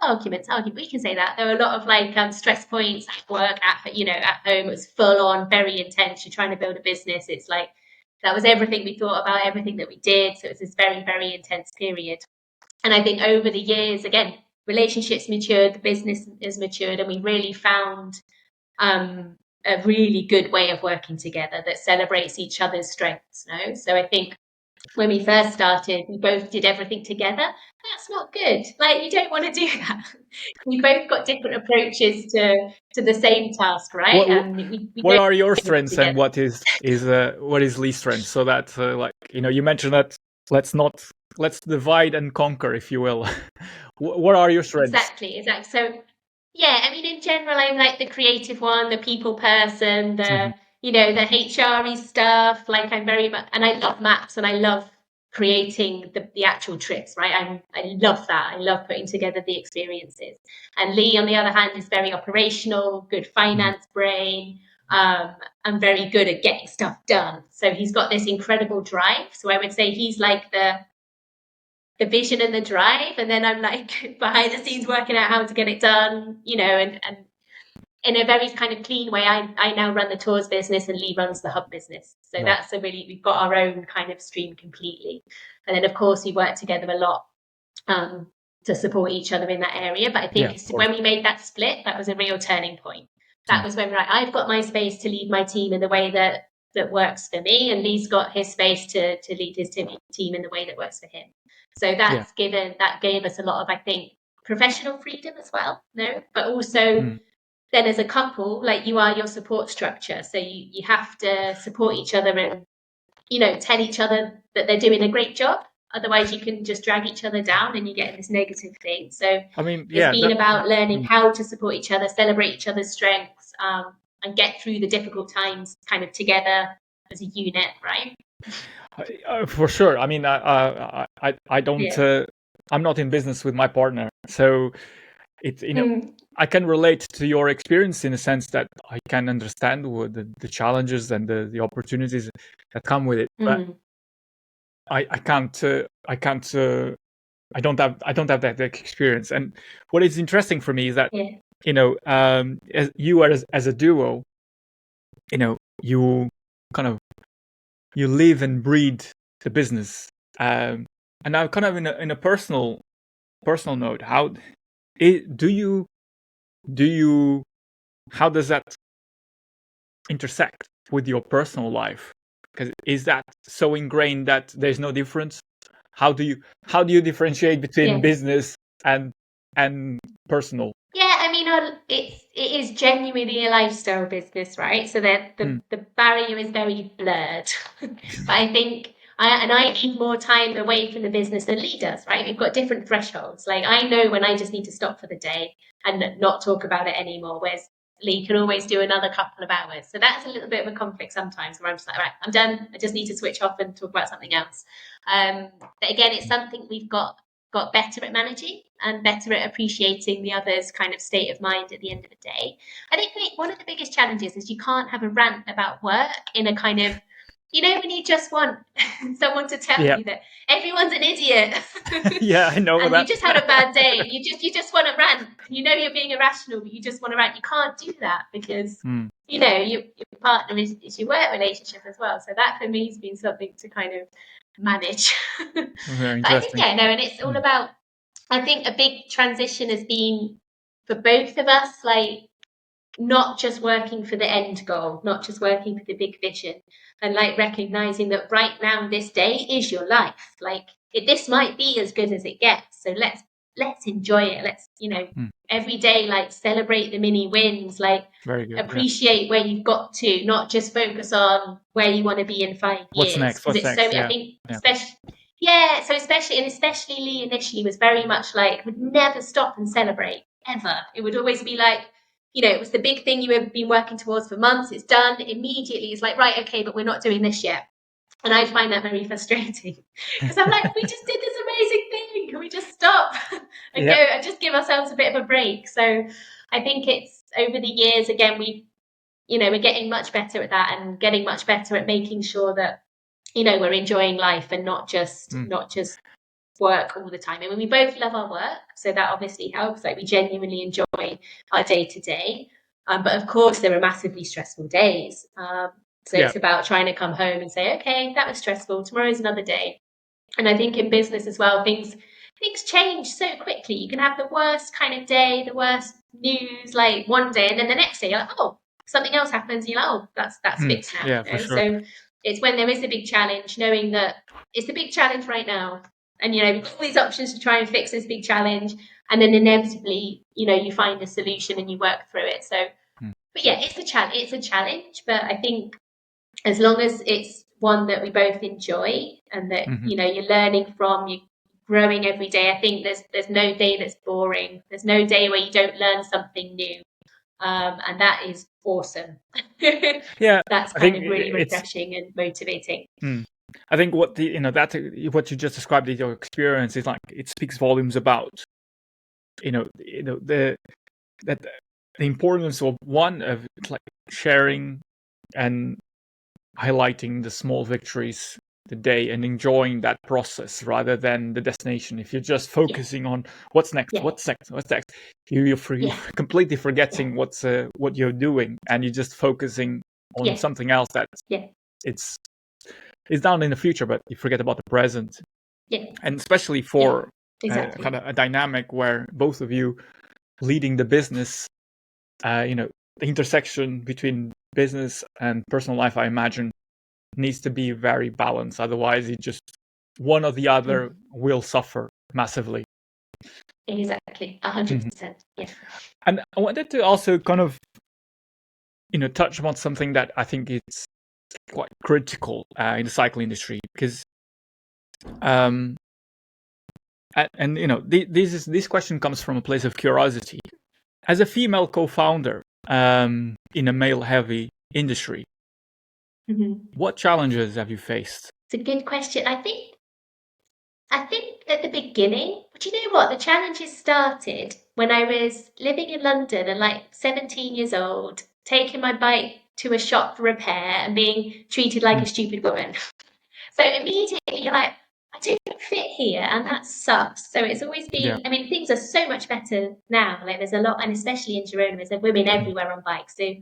arguments, we can say that there were a lot of like stress points at work, at home. It was full on, very intense. You're trying to build a business. It's like that was everything we thought about, everything that we did. So it was this very, very intense period. And I think over the years, again, relationships matured, the business has matured, and we really found a really good way of working together that celebrates each other's strengths. So I think when we first started, we both did everything together. That's not good. Like, you don't want to do that. We both got different approaches to the same task, right? What are your strengths and what is Lee's strengths? So that you mentioned that let's divide and conquer, if you will. What are your strengths? Exactly. So yeah, I mean, in general, I'm like the creative one, the people person, the HRy stuff. Like, I'm very much, and I love maps and I love creating the actual trips, right? I love that. I love putting together the experiences. And Lee, on the other hand, is very operational, good finance brain, and very good at getting stuff done. So he's got this incredible drive. So I would say he's like the vision and the drive, and then I'm like behind the scenes working out how to get it done, and in a very kind of clean way. I now run the tours business and Lee runs the hub business. So that's we've got our own kind of stream completely. And then of course we work together a lot to support each other in that area. But I think when we made that split, that was a real turning point. That was when I've got my space to lead my team in the way that works for me, and Lee's got his space to lead his team in the way that works for him. So that gave us a lot of, I think, professional freedom as well. But also then as a couple, like, you are your support structure. So you have to support each other and, tell each other that they're doing a great job. Otherwise you can just drag each other down and you get this negative thing. So it's been about learning how to support each other, celebrate each other's strengths, and get through the difficult times kind of together as a unit, right? For sure. I mean, I don't. I'm not in business with my partner, so it's I can relate to your experience in the sense that I can understand what the challenges and the opportunities that come with it. But I can't. I don't have that experience. And what is interesting for me is that as you are as a duo, you kind of you live and breathe the business. And now, kind of in a personal note, how does that intersect with your personal life? Because is that so ingrained that there's no difference? How do you differentiate between business and personal? Yeah, I mean, it is genuinely a lifestyle business, right? So that the barrier is very blurred. But I think I need more time away from the business than Lee does, right? We've got different thresholds. Like I know when I just need to stop for the day and not talk about it anymore, whereas Lee can always do another couple of hours. So that's a little bit of a conflict sometimes where I'm just like, right, I'm done. I just need to switch off and talk about something else. But again, it's something we've got better at managing and better at appreciating the other's kind of state of mind at the end of the day. I think one of the biggest challenges is you can't have a rant about work in a kind of, when you just want someone to tell you that everyone's an idiot. Yeah, I know and that. you just had a bad day. You just want to rant. You're being irrational, but you just want to rant. You can't do that because your partner is your work relationship as well. So that for me has been something to kind of manage. Very But I think, interesting. and it's all about, I think a big transition has been for both of us, like not just working for the end goal, not just working for the big vision, and like recognizing that right now, this day is your life. Like this might be as good as it gets. So let's enjoy it. Let's, every day, like celebrate the mini wins, like very good, appreciate where you've got to, not just focus on where you want to be in 5 years. What's next? What's next? I think, especially Lee initially was very much like, would never stop and celebrate, ever. It would always be like, it was the big thing you have been working towards for months. It's done immediately. It's like, right, okay, but we're not doing this yet. And I find that very frustrating because I'm like, we just did this amazing thing. Can we just stop and go and just give ourselves a bit of a break? So I think it's over the years, again, we're getting much better at that and getting much better at making sure that, we're enjoying life and not just work all the time. I mean, we both love our work, so that obviously helps. Like we genuinely enjoy our day to day, but of course there are massively stressful days. So it's about trying to come home and say, okay, that was stressful. Tomorrow's another day. And I think in business as well, things change so quickly. You can have the worst kind of day, the worst news, like one day, and then the next day you're like, oh, something else happens. And you're like, oh, that's fixed now. Yeah, for sure. So it's when there is a big challenge, knowing that it's a big challenge right now. And, we've got all these options to try and fix this big challenge. And then inevitably, you find a solution and you work through it. So, but yeah, it's a challenge. But I think as long as it's one that we both enjoy and that, you're learning from, you're growing every day. I think there's no day that's boring. There's no day where you don't learn something new. And that is awesome. Yeah. That's kind of really refreshing and motivating. I think what what you just described in your experience is like it speaks volumes about the importance of like sharing and highlighting the small victories the day and enjoying that process rather than the destination. If you're just focusing on what's next, you're completely forgetting what you're doing and you're just focusing on something else that it's down in the future, but you forget about the present. And especially for kind of a dynamic where both of you leading the business, the intersection between business and personal life, I imagine, needs to be very balanced. Otherwise, one or the other will suffer massively. Exactly, 100%. Yeah. And I wanted to also kind of, touch upon something that I think is quite critical in the cycle industry because, this question comes from a place of curiosity. As a female co-founder in a male-heavy industry, what challenges have you faced? It's a good question. I think at the beginning, but you know what? The challenges started when I was living in London and like 17 years old, taking my bike to a shop for repair and being treated like a stupid woman. So immediately you're like, I don't fit here and that sucks. So it's always been, I mean, things are so much better now. Like there's a lot, and especially in Girona, there's women everywhere on bikes. So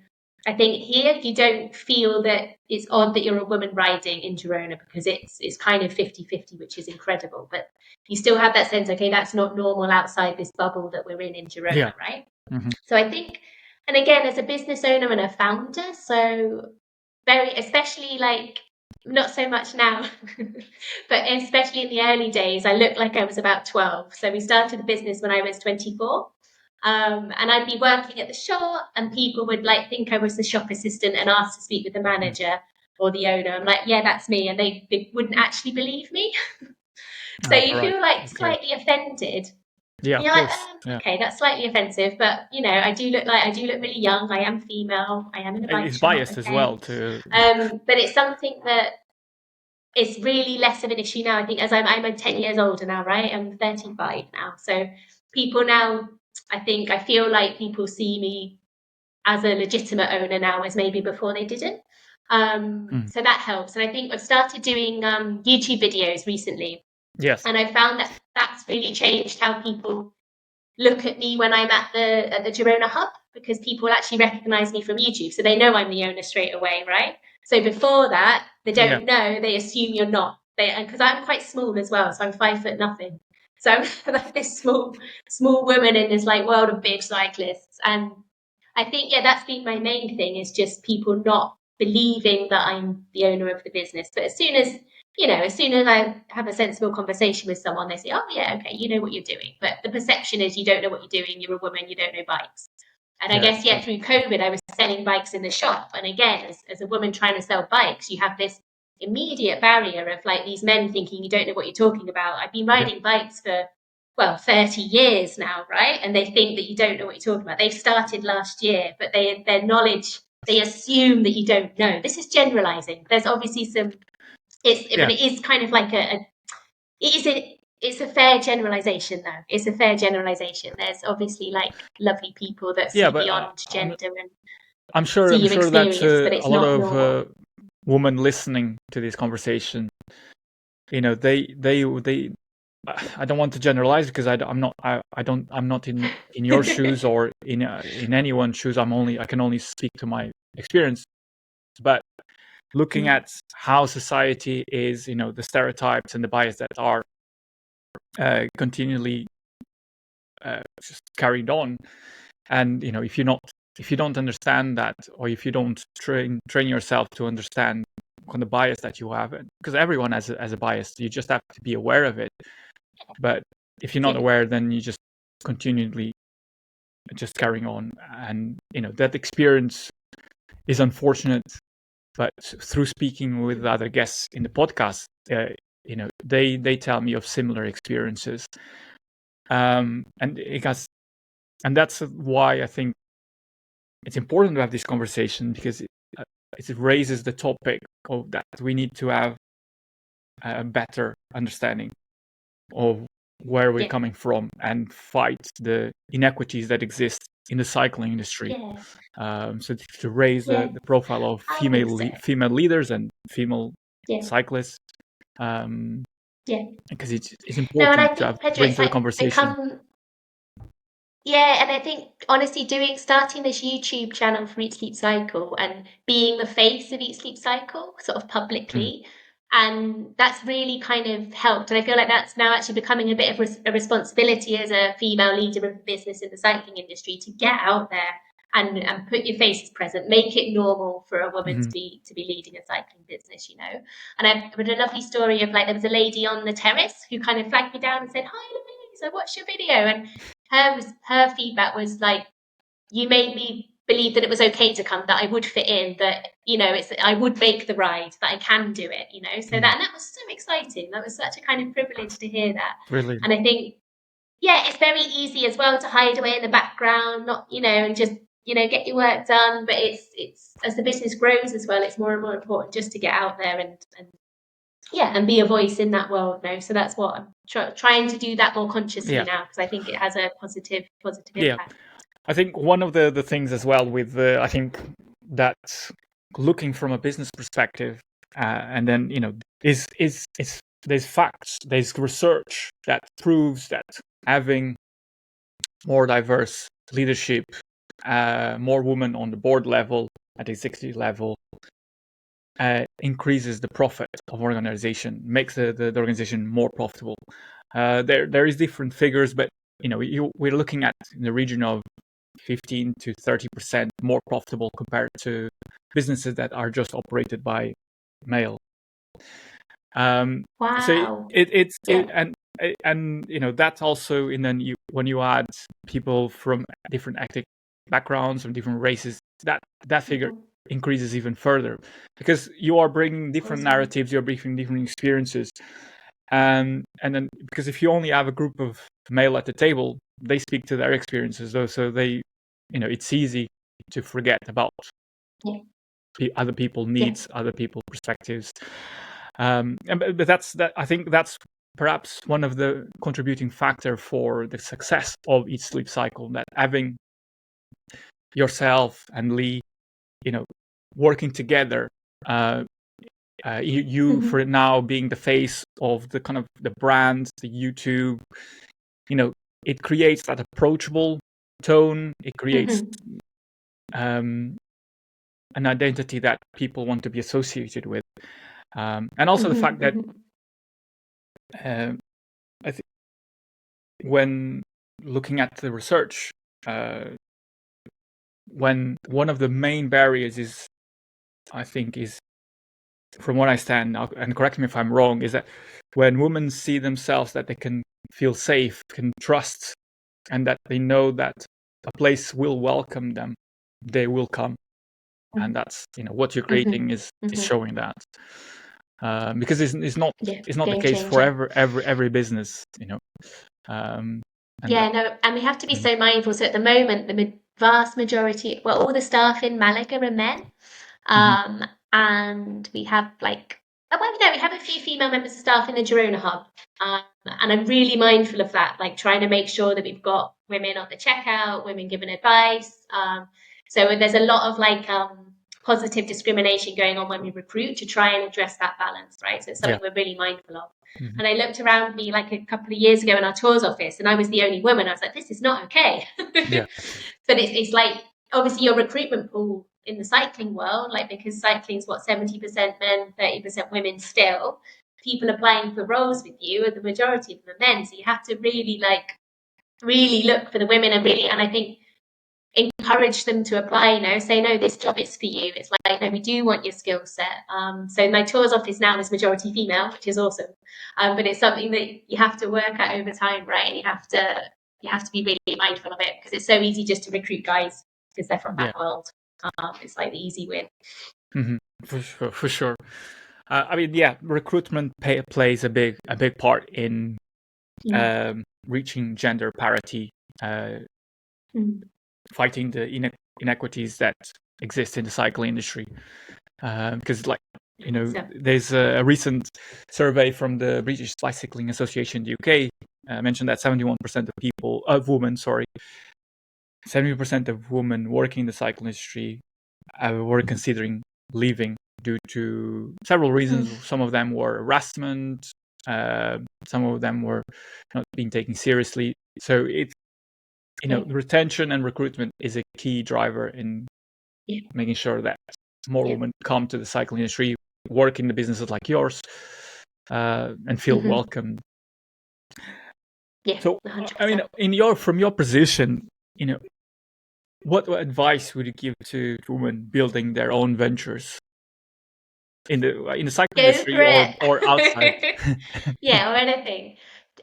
I think here you don't feel that it's odd that you're a woman riding in Girona because it's kind of 50-50, which is incredible. But you still have that sense, okay, that's not normal outside this bubble that we're in Girona, right? So I think, and again, as a business owner and a founder, so especially like not so much now, but especially in the early days, I looked like I was about 12. So we started the business when I was 24. And I'd be working at the shop, and people would like think I was the shop assistant and ask to speak with the Mm. manager or the owner. I'm like, yeah, that's me. And they wouldn't actually believe me. So Oh, you right. feel like Okay. slightly offended. Yeah, of You're like, course. Yeah. okay, that's slightly offensive, but I do look really young. I am female. I am in a bike It's shop. biased as Okay. well to. But it's something that is really less of an issue now. I think as I'm 10 years older now, right? I'm 35 now. So people now, I feel like people see me as a legitimate owner now as maybe before they didn't. Mm. So that helps. And I think I've started doing YouTube videos recently, Yes. and I found that that's really changed how people look at me when I'm at the Girona hub, because people actually recognize me from YouTube, so they know I'm the owner straight away, right? So before that, they Yeah. don't know, they assume you're not. Because I'm quite small as well, so I'm 5 foot nothing. So I'm like this small woman in this like world of big cyclists, and I think that's been my main thing, is just people not believing that I'm the owner of the business. But as soon as I have a sensible conversation with someone, they say, "Oh yeah, okay, you know what you're doing." But the perception is you don't know what you're doing. You're a woman. You don't know bikes. And I Yeah. guess through COVID, I was selling bikes in the shop. And again, as a woman trying to sell bikes, you have this immediate barrier of like these men thinking you don't know what you're talking about. I've been Yeah. riding bikes for 30 years now, right? And they think that you don't know what you're talking about. They've started last year, but their knowledge, they assume that you don't know. This is generalizing. There's obviously but Yeah. it is kind of like it's a fair generalization though. It's a fair generalization. There's obviously like lovely people that Yeah. see But beyond gender and I'm sure. see I'm your sure that experience, but a it's lot not of normal. women listening to this conversation, they. I don't want to generalize because I'm not. I'm not in your shoes or in anyone's shoes. I can only speak to my experience. But looking at how society is, the stereotypes and the bias that are continually just carried on, and if you don't understand that, or if you don't train yourself to understand the bias that you have, because everyone has a bias, you just have to be aware of it. But if you're not Yeah, aware, then you just continually just carrying on, and that experience is unfortunate. But through speaking with other guests in the podcast, they tell me of similar experiences, and that's why I think it's important to have this conversation, because it raises the topic of that we need to have a better understanding of where we're yeah, coming from and fight the inequities that exist in the cycling industry. yeah, So to raise yeah. the profile of I think so. female leaders and female Yeah, cyclists, um, yeah. because it's No, and important I to have think Pedro, bring it's to the like conversation. become. Yeah, and I think honestly, starting this YouTube channel for Eat Sleep Cycle and being the face of Eat Sleep Cycle, sort of Mm. publicly, and that's really kind of helped. And I feel like that's now actually becoming a bit of a responsibility as a female leader of a business in the cycling industry to get out there and put your faces present, make it normal for a woman Mhm. to be leading a cycling business, you know. And I read a lovely story of like there was a lady on the terrace who kind of flagged me down and said, "Hi, Louise, I watched your video," and her feedback was like, you made me believe that it was okay to come, that I would fit in, that I would make the ride, that I can do it, so Mm. that was so exciting. That was such a kind of privilege to hear that. Brilliant. And I think it's very easy as well to hide away in the background, not and just get your work done. But it's as the business grows as well, it's more and more important just to get out there and be a voice in that world now. So that's what I'm trying to do, that more consciously Yeah. now, because I think it has a positive Yeah. impact. I think one of the things as well with I think that looking from a business perspective, and then is there's facts, there's research that proves that having more diverse leadership, more women on the board level, at executive level, increases the profit of organization, makes the organization more profitable. There is different figures, but we're looking at in the region of 15 to 30% more profitable compared to businesses that are just operated by male So Wow. it's Yeah. and you know that's also, and then when you add people from different ethnic backgrounds, from different races, that figure Mhm. increases even further, because you are bringing different Awesome. narratives, you're bringing different experiences, and then because if you only have a group of male at the table, they speak to their experiences though, so they, you know, it's easy to forget about Yeah. other people's Yeah. needs, other people's perspectives. But that's that. I think that's perhaps one of the contributing factor for the success of each sleep cycle. That having yourself and Lee, you know, working together. You for Mhm. now being the face of the kind of the brand, the YouTube. You know, it creates that approachable tone. It creates Mhm. um, an identity that people want to be associated with. And also the Mhm. fact that Mhm. um, I think when looking at the research, uh, when one of the main barriers is, I think, is from what I stand, and correct me if I'm wrong, is that when women see themselves that they can feel safe, can trust, and that they know that a place will welcome them, they will come, and that's, you know, what you're creating Mhm. is Mhm. showing that. Because Yeah. it's not the Game case for changer. every business, you know. Um, and that, Yeah, no, and we have to be mhm, so mindful. So at the moment, the vast majority, well, all the staff in Malaga are men. mhm, And we have like, well, no, we have a few female members of staff in the Girona hub. And I'm really mindful of that, like trying to make sure that we've got women on the checkout, women giving advice. So there's a lot of like positive discrimination going on when we recruit to try and address that balance, right? So it's yeah, something we're really mindful of. mhm, And I looked around me like a couple of years ago in our tours office, and I was the only woman. I was like, this is not okay. yeah, But it's like obviously your recruitment pool in the cycling world, like because cycling's what 70% men, 30% women still. People applying for roles with you, and the majority of them are men. So you have to really really look for the women and really, and I think encourage them to apply, you know, say, no, this job is for you. It's like, no, we do want your skill set. So my tours office now is majority female, which is awesome. But it's something that you have to work at over time, right? And you have to be really mindful of it because it's so easy just to recruit guys because they're from yeah, that world. It's like the easy win. mhm, for sure, for sure. I mean, yeah, recruitment plays a big part in Mm. reaching gender parity, uh, Mm. fighting the inequities that exist in the cycle industry. Because, like, you know, So, there's a recent survey from the British Bicycling Association, the UK, mentioned that 71% of women, sorry, 70% of women working in the cycle industry were considering leaving due to several reasons. mm. Some of them were harassment, some of them were not being taken seriously. So it's, you know, Yeah, retention and recruitment is a key driver in yeah, making sure that more yeah. women come to the cycling industry, work in the businesses like yours, and feel Mm-hmm. welcomed. Yeah, So, I mean, 100%. from your position, you know, what advice would you give to women building their own ventures in the cycle Go industry for or outside? it. Yeah, or anything.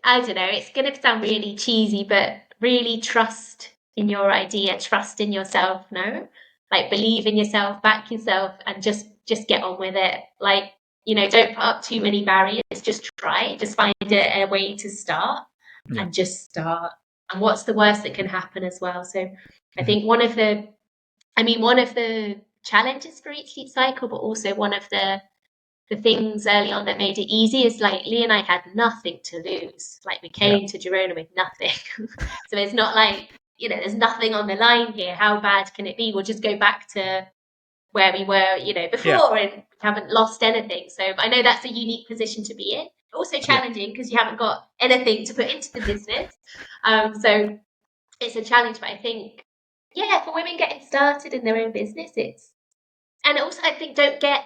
I don't know. It's going to sound really cheesy, but really trust in your idea, trust in yourself. No, like believe in yourself, back yourself, and just get on with it. Like you know, don't put up too many barriers. Just try. Just find a way to start, Yeah. and just start. And what's the worst that can happen as well? So, I Mhm. think one of the challenges for each sleep cycle, but also one of the things early on that made it easy is like Lee and I had nothing to lose. Like we Yeah. came to Girona with nothing. So it's not like, you know, there's nothing on the line here. How bad can it be? We'll just go back to where we were, you know, Yeah. before and haven't lost anything. So I know that's a unique position to be in. Also Yeah. challenging because you haven't got anything to put into the business. So it's a challenge, but I think, yeah, for women getting started in their own business, and also I think don't get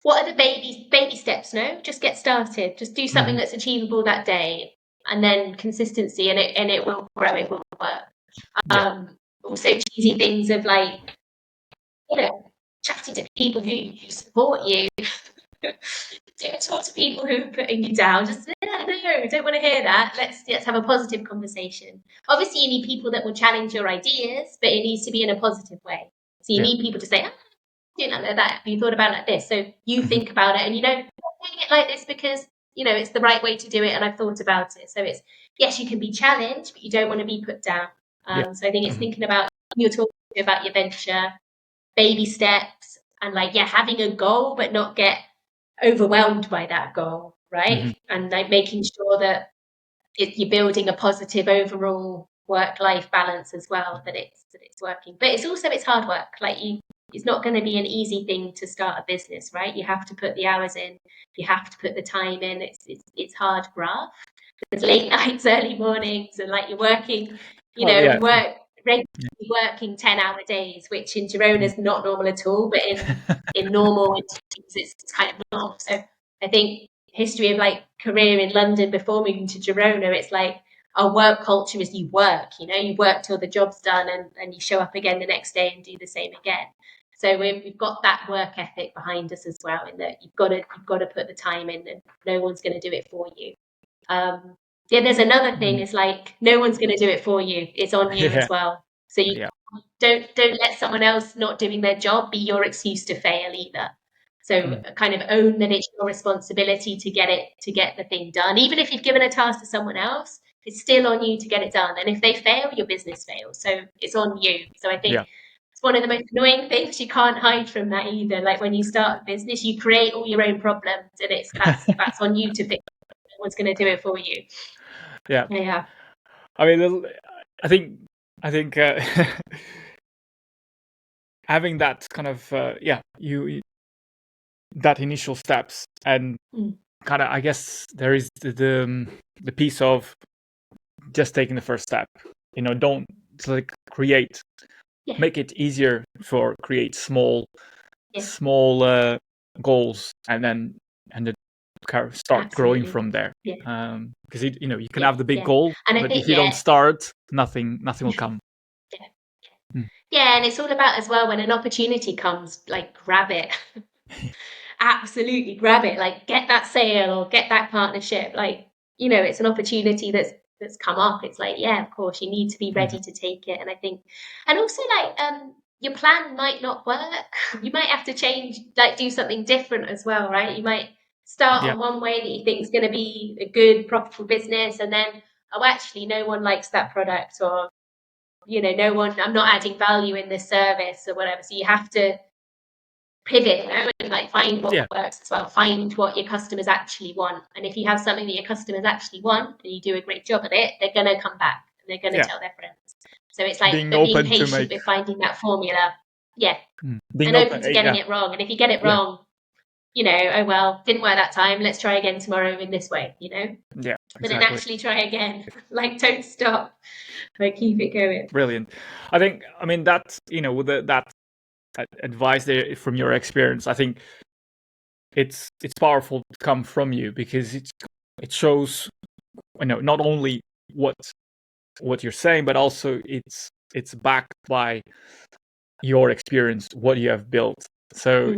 what are the baby steps? No, just get started. Just do something Mhm. that's achievable that day, and then consistency, and it will grow. It will work. Yeah. Also, cheesy things of like you know chatting to people who support you. Don't talk to people who are putting you down. Just no, I don't want to hear that. Let's have a positive conversation. Obviously, you need people that will challenge your ideas, but it needs to be in a positive way. So you need people to say, you know, like that. You thought about it like this. So you think about it, and you know, I'm doing it like this because you know it's the right way to do it, and I've thought about it. So it's yes, you can be challenged, but you don't want to be put down. So I think it's thinking about you're talking about your venture, baby steps, and like having a goal, but not get overwhelmed by that goal, right? And like making sure that you're building a positive overall work-life balance as well, that it's working. But it's hard work. It's not going to be an easy thing to start a business, right? You have to put the hours in, you have to put the time in. It's hard graft. There's late nights, early mornings, and like you're working, you know, we work regularly working 10-hour days, which in Girona is not normal at all, but in normal it's kind of normal. So I think history of like career in London before moving to Girona, it's like our work culture is you work, you know, you work till the job's done and you show up again the next day and do the same again. So we've got that work ethic behind us as well, in that you've got to put the time in, and no one's going to do it for you. There's another thing. It's like no one's going to do it for you. It's on you as well. So you don't let someone else not doing their job be your excuse to fail either. So kind of own that it's your responsibility to get the thing done. Even if you've given a task to someone else, it's still on you to get it done. And if they fail, your business fails. So it's on you. So I think it's one of the most annoying things. You can't hide from that either. Like when you start a business, you create all your own problems, and that's on you to fix. No one's going to do it for you. Yeah. I mean, I think having that kind of you that initial steps, and kind of I guess there is the piece of just taking the first step. You know, don't like make it easier for create small goals, and then start growing from there. Because you can have the big goal, and but if you don't start, nothing will come. And it's all about as well, when an opportunity comes, like grab it. Absolutely grab it. Like get that sale or get that partnership. Like, you know, it's an opportunity that's come up. It's like, of course, you need to be ready to take it. And I think, and also like your plan might not work. You might have to change, like do something different as well, right? You might start on one way that you think is going to be a good, profitable business, and then, oh, actually, no one likes that product, or I'm not adding value in this service or whatever. So you have to pivot, and like find what works as well. Find what your customers actually want. And if you have something that your customers actually want and you do a great job at it, they're going to come back and they're going to tell their friends. So it's like being patient with finding that formula. And open to getting it wrong. And if you get it wrong, oh well, didn't work that time. Let's try again tomorrow in this way, But then actually try again. Like, don't stop. Like, keep it going. Brilliant. I mean, that, with that advice there from your experience, I think it's powerful to come from you, because it shows, not only what you're saying, but also it's backed by your experience, what you have built. So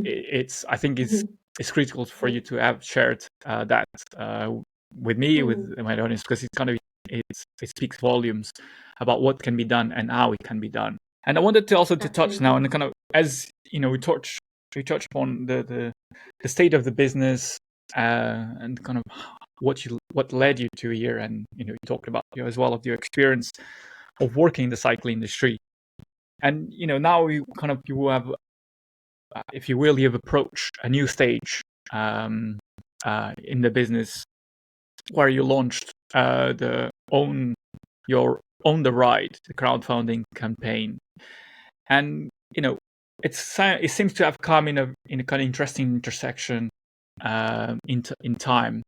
I think it's critical for you to have shared that with me, with my audience, because it speaks volumes about what can be done and how it can be done. And I wanted to also to touch now, and kind of, as we touched upon the state of the business, and kind of what led you to here, and you talked about as well of your experience of working in the cycle industry, and now you have, if you will, you've approached a new stage in the business, where you launched your Own the Ride, the crowdfunding campaign. And it seems to have come in a kind of interesting intersection in time.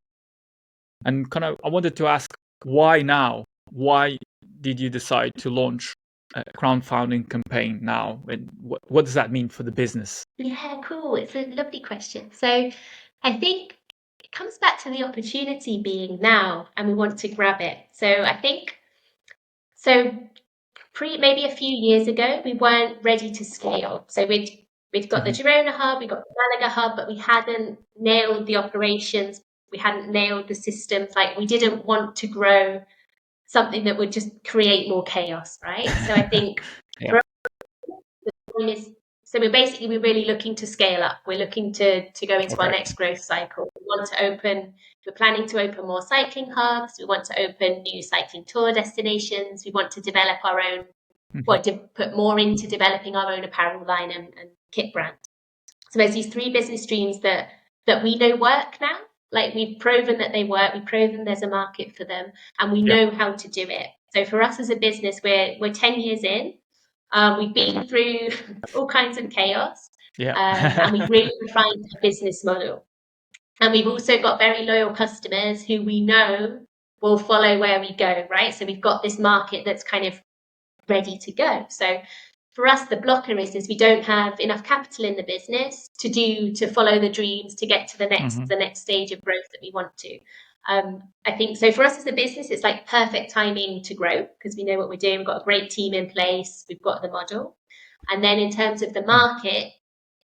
And kind of I wanted to ask, why now? Why did you decide to launch a crowdfunding campaign now, and what does that mean for the business? Yeah, cool. It's a lovely question. So I think it comes back to the opportunity being now, and we want to grab it. So I think maybe a few years ago, we weren't ready to scale. So we'd We've got the Girona hub, we've got the Málaga hub, but we hadn't nailed the operations. We hadn't nailed the systems. Like, we didn't want to grow something that would just create more chaos, right? So I think Yeah. for us, the point is, so we're really looking to scale up. We're looking to go into our next growth cycle. We're planning to open more cycling hubs. We want to open new cycling tour destinations. We want to develop our own, to put more into developing our own apparel line and kit brand. So there's these 3 business streams that we know work now. Like, we've proven that they work, we've proven there's a market for them, and we know how to do it. So for us as a business, we're 10 years in. We've been through all kinds of chaos, and we've really refined our business model. And we've also got very loyal customers who we know will follow where we go, right? So we've got this market that's kind of ready to go. So for us, the blocker is we don't have enough capital in the business to follow the dreams, to get to the next stage of growth that we want to. I think so. For us as a business, it's like perfect timing to grow because we know what we're doing. We've got a great team in place. We've got the model. And then in terms of the market,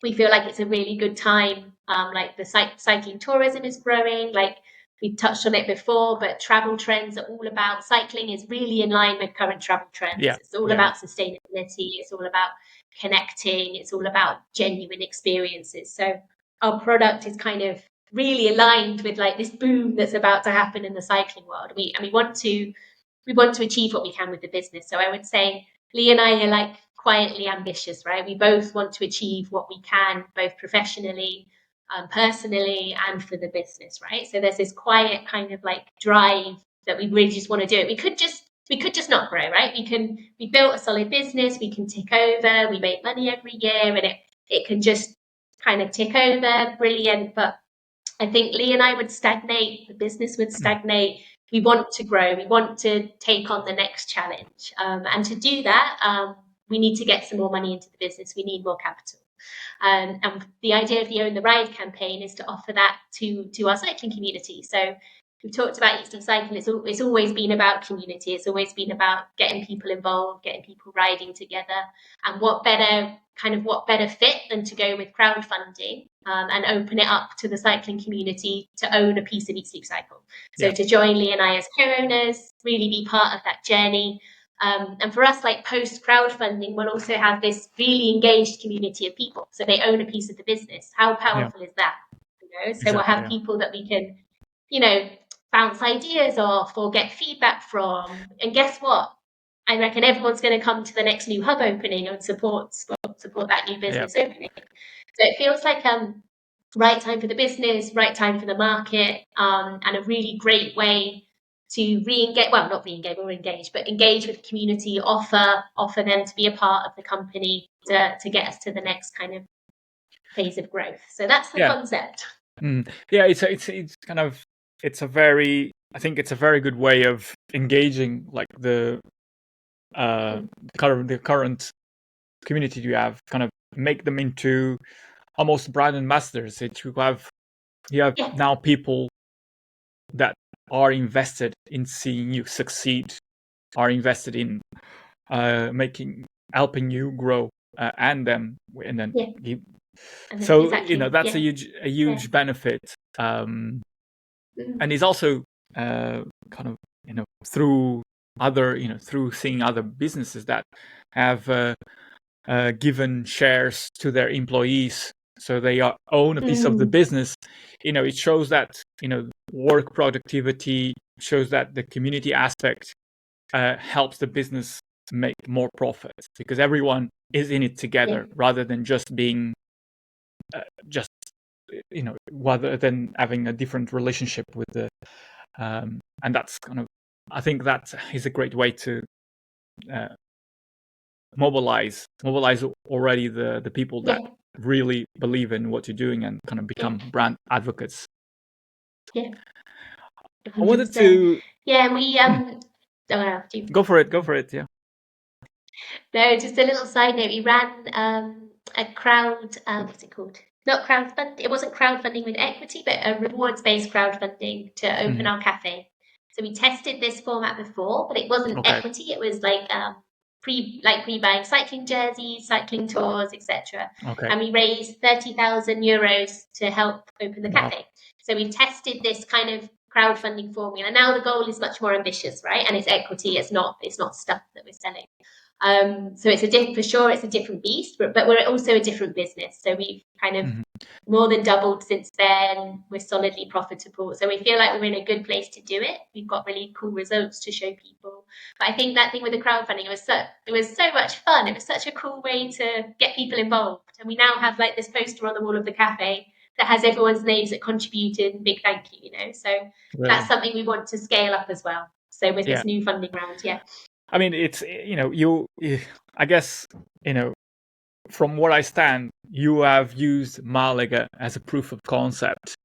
we feel like it's a really good time. Like, the cycling tourism is growing. Like, we've touched on it before, but travel trends are all about, cycling is really in line with current travel trends. It's all about sustainability. It's all about connecting. It's all about genuine experiences. So our product is kind of really aligned with like this boom that's about to happen in the cycling world. We want to achieve what we can with the business. So I would say Lee and I are like quietly ambitious, right? We both want to achieve what we can, both professionally, personally, and for the business, right? So there's this quiet kind of like drive that we really just want to do it. We could just not grow, right? We built a solid business, we can tick over, we make money every year, and it can just kind of tick over, brilliant. But I think Lee and I would stagnate, the business would stagnate. We want to grow, we want to take on the next challenge. And to do that, we need to get some more money into the business, we need more capital. And the idea of the Own the Ride campaign is to offer that to our cycling community. So we've talked about East of Cycling. It's always been about community. It's always been about getting people involved, getting people riding together. And what better fit than to go with crowdfunding and open it up to the cycling community to own a piece of Eat Sleep Cycle. So to join Lee and I as co-owners, really be part of that journey. And for us, like, post crowdfunding, we'll also have this really engaged community of people. So they own a piece of the business. How powerful is that? So we'll have people that we can, bounce ideas off or get feedback from. And guess what? I reckon everyone's going to come to the next new hub opening and support that new business opening. So it feels like right time for the business, right time for the market, and a really great way to re-engage, well, not re-engage, we're engaged, but engage with the community, offer them to be a part of the company to get us to the next kind of phase of growth. So that's the concept. I think it's a very good way of engaging like the current community you have, kind of make them into almost brand ambassadors. You have now people that are invested in seeing you succeed, are invested in helping you grow, and then so exactly. That's a huge benefit, and it's also kind of through through seeing other businesses that have given shares to their employees, so they own a piece of the business. It shows that work productivity, shows that the community aspect helps the business make more profits because everyone is in it together rather than just being rather than having a different relationship with the and that's kind of, I think that is a great way to mobilize already the people that really believe in what you're doing and kind of become brand advocates. I wanted to we go for it. No, just a little side note. We ran a crowd, what's it called? Not crowdfunding. It wasn't crowdfunding with equity, but a rewards-based crowdfunding to open our cafe. So we tested this format before, but it wasn't equity. It was like pre-buying cycling jerseys, cycling tours, etc. Okay. And we raised 30,000 euros to help open the Wow. cafe. So we've tested this kind of crowdfunding formula. Now the goal is much more ambitious, right? And it's equity. It's not stuff that we're selling. So it's for sure it's a different beast, but we're also a different business. So we've kind of more than doubled since then. We're solidly profitable. So we feel like we're in a good place to do it. We've got really cool results to show people. But I think that thing with the crowdfunding, it was so much fun. It was such a cool way to get people involved. And we now have like this poster on the wall of the cafe that has everyone's names that contributed and big thank you, So that's something we want to scale up as well. So with this new funding round, I mean, it's, I guess, from where I stand, you have used Malaga as a proof of concept.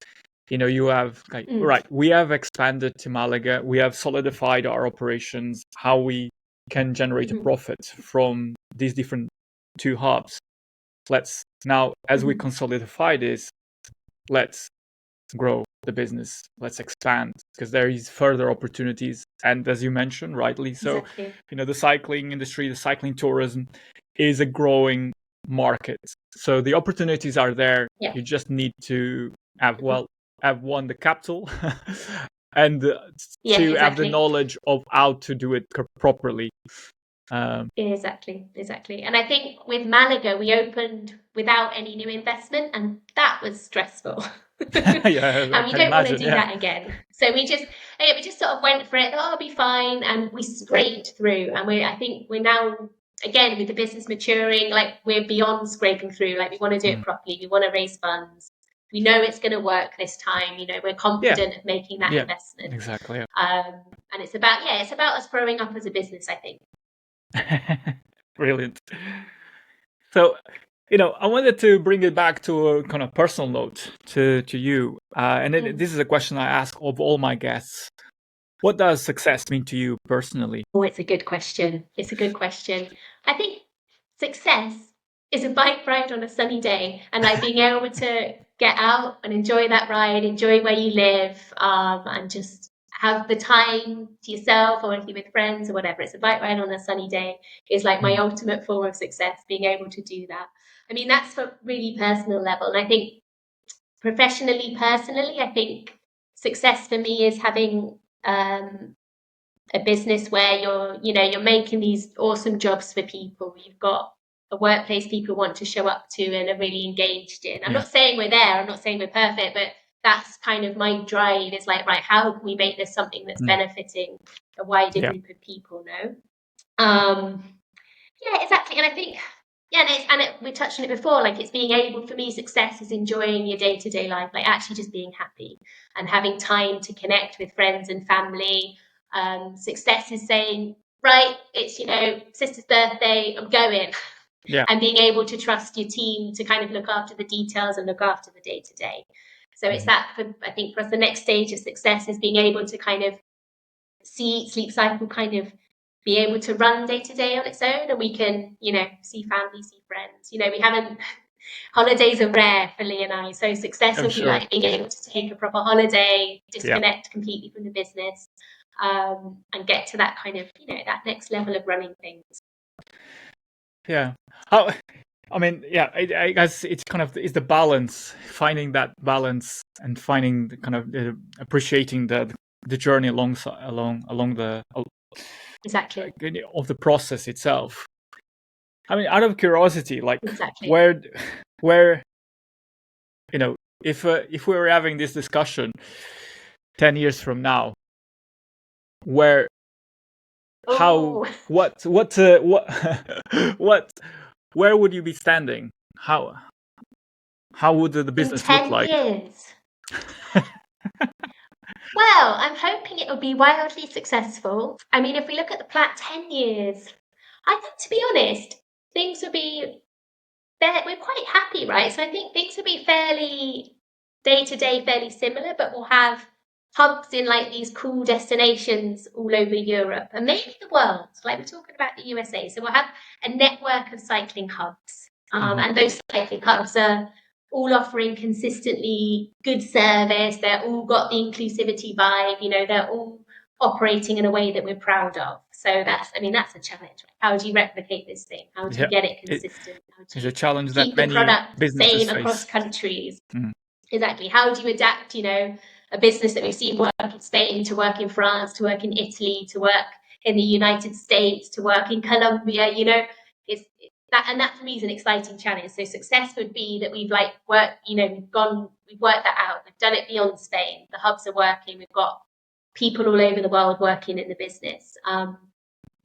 You have right, we have expanded to Malaga. We have solidified our operations, how we can generate a profit from these different two hubs. Let's now, as we consolidify this, let's grow the business. Let's expand, because there is further opportunities. And as you mentioned, rightly so, the cycling industry, the cycling tourism is a growing market. So the opportunities are there. You just need to have won the capital and to have the knowledge of how to do it properly. Exactly. And I think with Malaga, we opened without any new investment, and that was stressful. And we don't want to do that again. So we just sort of went for it. Oh, I'll be fine, and we scraped through. And I think we're now, again, with the business maturing, like we're beyond scraping through. Like we want to do it properly. We want to raise funds. We know it's going to work this time. We're confident of making that investment. Exactly. And it's about us growing up as a business, I think. Brilliant. So, I wanted to bring it back to a kind of personal note to you. And this is a question I ask of all my guests. What does success mean to you personally? Oh, it's a good question. I think success is a bike ride on a sunny day, and like being able to get out and enjoy that ride, enjoy where you live, and just have the time to yourself, or if you're with friends or whatever. It's a bike ride on a sunny day is like my ultimate form of success, being able to do that. I mean, that's for really personal level. And I think personally, I think success for me is having a business where you're making these awesome jobs for people. You've got a workplace people want to show up to and are really engaged in. I'm not saying we're there. I'm not saying we're perfect, but that's kind of my drive. Is like, right, how can we make this something that's benefiting a wider group of people? Exactly. And I think, we touched on it before. Like, it's being able, for me, success is enjoying your day-to-day life, like actually just being happy and having time to connect with friends and family. Success is saying, right, it's sister's birthday, I'm going. And being able to trust your team to kind of look after the details and look after the day-to-day. So it's that, I think, for us, the next stage of success is being able to kind of see sleep cycle kind of be able to run day-to-day on its own, and we can, see family, see friends. We haven't, holidays are rare for Lee and I, so success will be like being able to take a proper holiday, disconnect completely from the business, and get to that kind of, that next level of running things. Yeah. I guess it's kind of is the balance, finding that balance and finding the kind of appreciating the journey along the exactly of the process itself. I mean, out of curiosity, like where if we were having this discussion 10 years from now, where where would you be standing? How would the business look like? 10 years. Well, I'm hoping it will be wildly successful. I mean, if we look at the plan, 10 years, I think, to be honest, things will be, we're quite happy, right? So I think things will be fairly day-to-day, fairly similar, but we'll have hubs in like these cool destinations all over Europe and maybe the world. Like, we're talking about the USA. So we'll have a network of cycling hubs. And those cycling hubs are all offering consistently good service. They're all got the inclusivity vibe. They're all operating in a way that we're proud of. So that's a challenge. Right? How do you replicate this thing? How do you get it consistent? How do It's you a challenge that keep the many product the businesses same across face. countries? Mm. Exactly. How do you adapt, a business that we've seen work in Spain to work in France, to work in Italy, to work in the United States, to work in Colombia, it's that, and that for me is an exciting challenge. So success would be that we've worked, we've worked that out. We've done it beyond Spain. The hubs are working. We've got people all over the world working in the business. And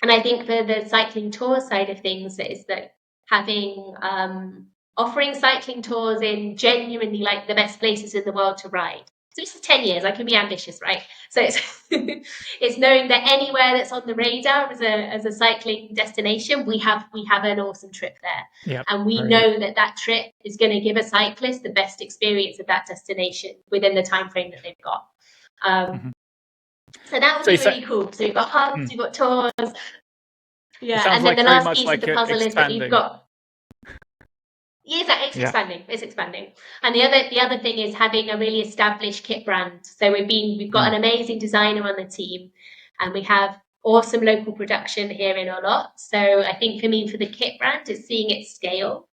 I think for the cycling tour side of things, is that having offering cycling tours in genuinely the best places in the world to ride. So this is 10 years. I can be ambitious, right? So it's it's knowing that anywhere that's on the radar as a cycling destination, we have an awesome trip there. Yeah, and we know that trip is going to give a cyclist the best experience of that destination within the time frame that they've got. So that would be really cool. So we've got hubs, we've got tours. Yeah, and then the last piece of the puzzle is that we've got. Yeah, it's expanding. It's expanding. And the other thing is having a really established kit brand. So we've got an amazing designer on the team, and we have awesome local production here in Olot. So I think for me, for the kit brand, is seeing it scale,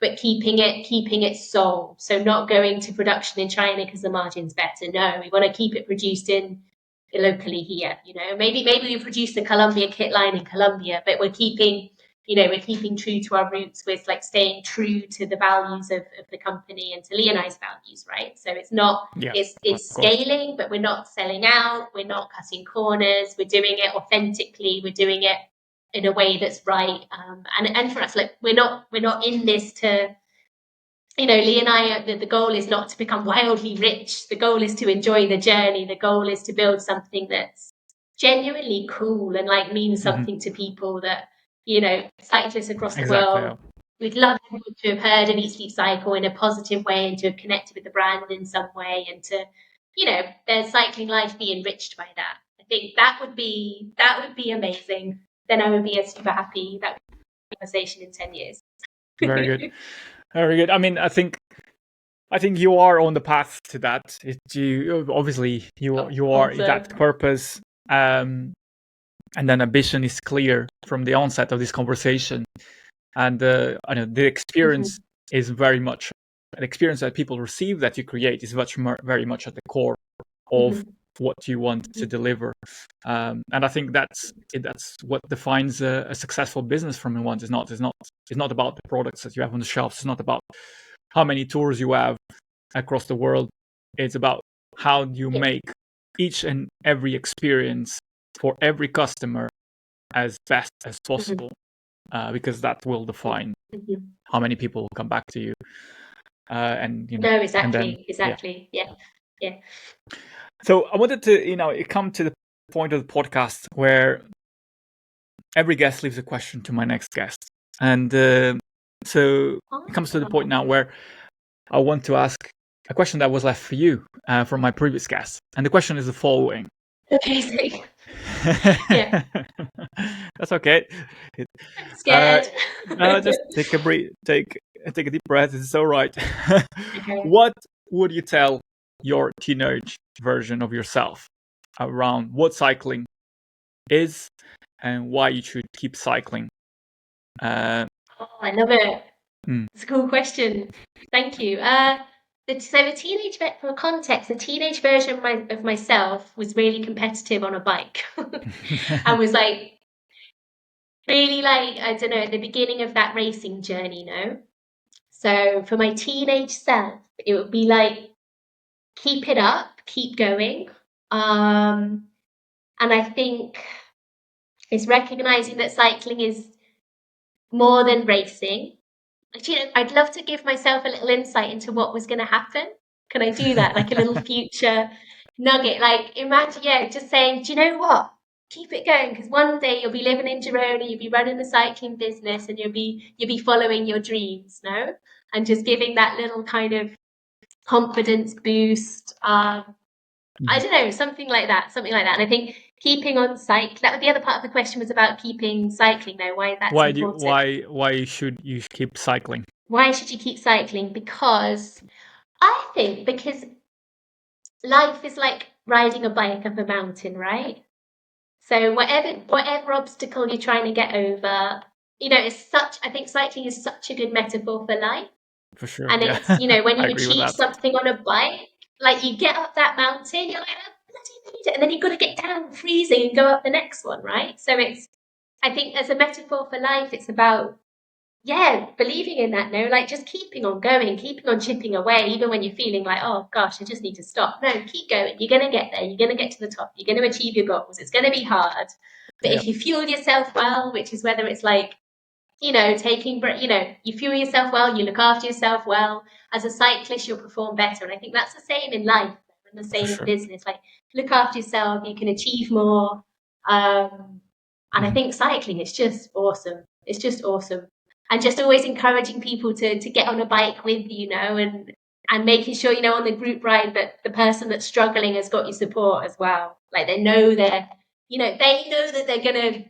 but keeping it soul. So not going to production in China because the margin's better. No, we want to keep it produced locally here. Maybe we produce the Colombia kit line in Colombia, but we're keeping true to our roots with staying true to the values of the company and to Leoni's values, right? So it's not, it's scaling, but we're not selling out. We're not cutting corners. We're doing it authentically. We're doing it in a way that's right. And for us, we're not in this to, Lee and I, the goal is not to become wildly rich. The goal is to enjoy the journey. The goal is to build something that's genuinely cool and means something to people that, cyclists across the world. We'd love to have heard of Eat Sleep Cycle in a positive way and to have connected with the brand in some way and to, their cycling life be enriched by that. I think that would be amazing. Then I would be a super happy. That would be a conversation in 10 years. Very good. Very good. I mean, I think you are on the path to that. Obviously you are that purpose, and then ambition is clear from the onset of this conversation, and I know the experience is very much an experience that people receive, that you create, is very much at the core of what you want to deliver, and I think that's what defines a successful business from one. It's not about the products that you have on the shelves. It's not about how many tours you have across the world. It's about how you make each and every experience for every customer as best as possible, because that will define how many people will come back to you. Exactly. Yeah. So I wanted to, come to the point of the podcast where every guest leaves a question to my next guest, and so it comes to the point now where I want to ask a question that was left for you from my previous guest, and the question is the following. Okay. Yeah. That's okay. I'm scared. Just take a breath. Take a deep breath. It's all right. What would you tell your teenage version of yourself around what cycling is and why you should keep cycling? I love it. It's a cool question. Thank you. For context, the teenage version of myself was really competitive on a bike and was really I don't know, at the beginning of that racing journey, So for my teenage self, it would be keep it up, keep going. And I think it's recognizing that cycling is more than racing. I'd love to give myself a little insight into what was going to happen. Can I do that? A little future nugget. Imagine, just saying, do you know what? Keep it going, because one day you'll be living in Girona, you'll be running a cycling business, and you'll be following your dreams, and just giving that little kind of confidence boost. I don't know, something like that. And I think keeping on cycle. That was the other part of the question, was about keeping cycling. Why that's important. Why should you keep cycling? Why should you keep cycling? Because life is like riding a bike up a mountain, right? So whatever obstacle you're trying to get over, I think cycling is such a good metaphor for life. For sure. And Yeah. it's, when I you agree with achieve that. something on a bike, like you get up that mountain, you're like, I bloody made it. And then you've got to get down freezing and go up the next one, right? So I think as a metaphor for life, it's about, believing in that, like just keeping on going, keeping on chipping away, even when you're feeling like, oh gosh, I just need to stop. No, keep going. You're going to get there. You're going to get to the top. You're going to achieve your goals. It's going to be hard. But if you fuel yourself well, which is whether it's like, taking, you fuel yourself well, you look after yourself well. As a cyclist, you'll perform better. And I think that's the same in life and the same in business. Like, look after yourself, you can achieve more. And I think cycling is just awesome. It's just awesome. And just always encouraging people to get on a bike with you, and making sure, on the group ride that the person that's struggling has got your support as well. Like they know that they're gonna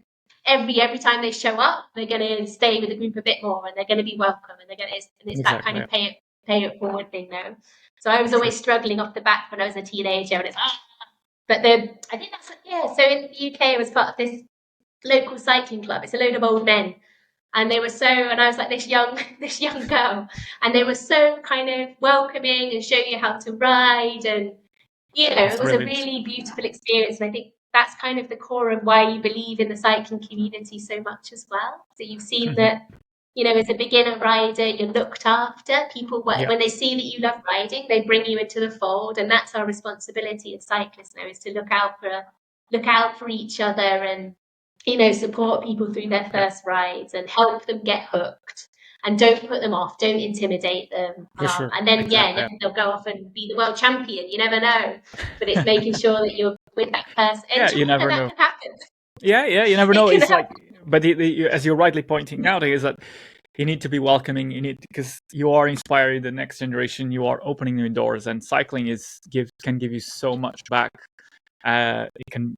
every time they show up, they're gonna stay with the group a bit more, and they're gonna be welcome, and it's that kind of pay it forward thing, though. So I was always struggling off the back when I was a teenager, and but I think that's So in the UK, I was part of this local cycling club. It's a load of old men. And they were and I was like this young girl, and they were so kind of welcoming and showing you how to ride, and it was a really beautiful experience. And I think that's kind of the core of why you believe in the cycling community so much as well. So you've seen that, as a beginner rider, you're looked after. People, when they see that you love riding, they bring you into the fold, and that's our responsibility as cyclists now, is to look out for each other, and support people through their first rides and help them get hooked, and don't put them off, don't intimidate them. And then, they'll go off and be the world champion. You never know. But it's making sure that you're with that person. And you never know. That can happen. Yeah, you never know. It's like, but as you're rightly pointing out, is that you need to be welcoming. Because you are inspiring the next generation. You are opening new doors, and cycling can give you so much back. It can,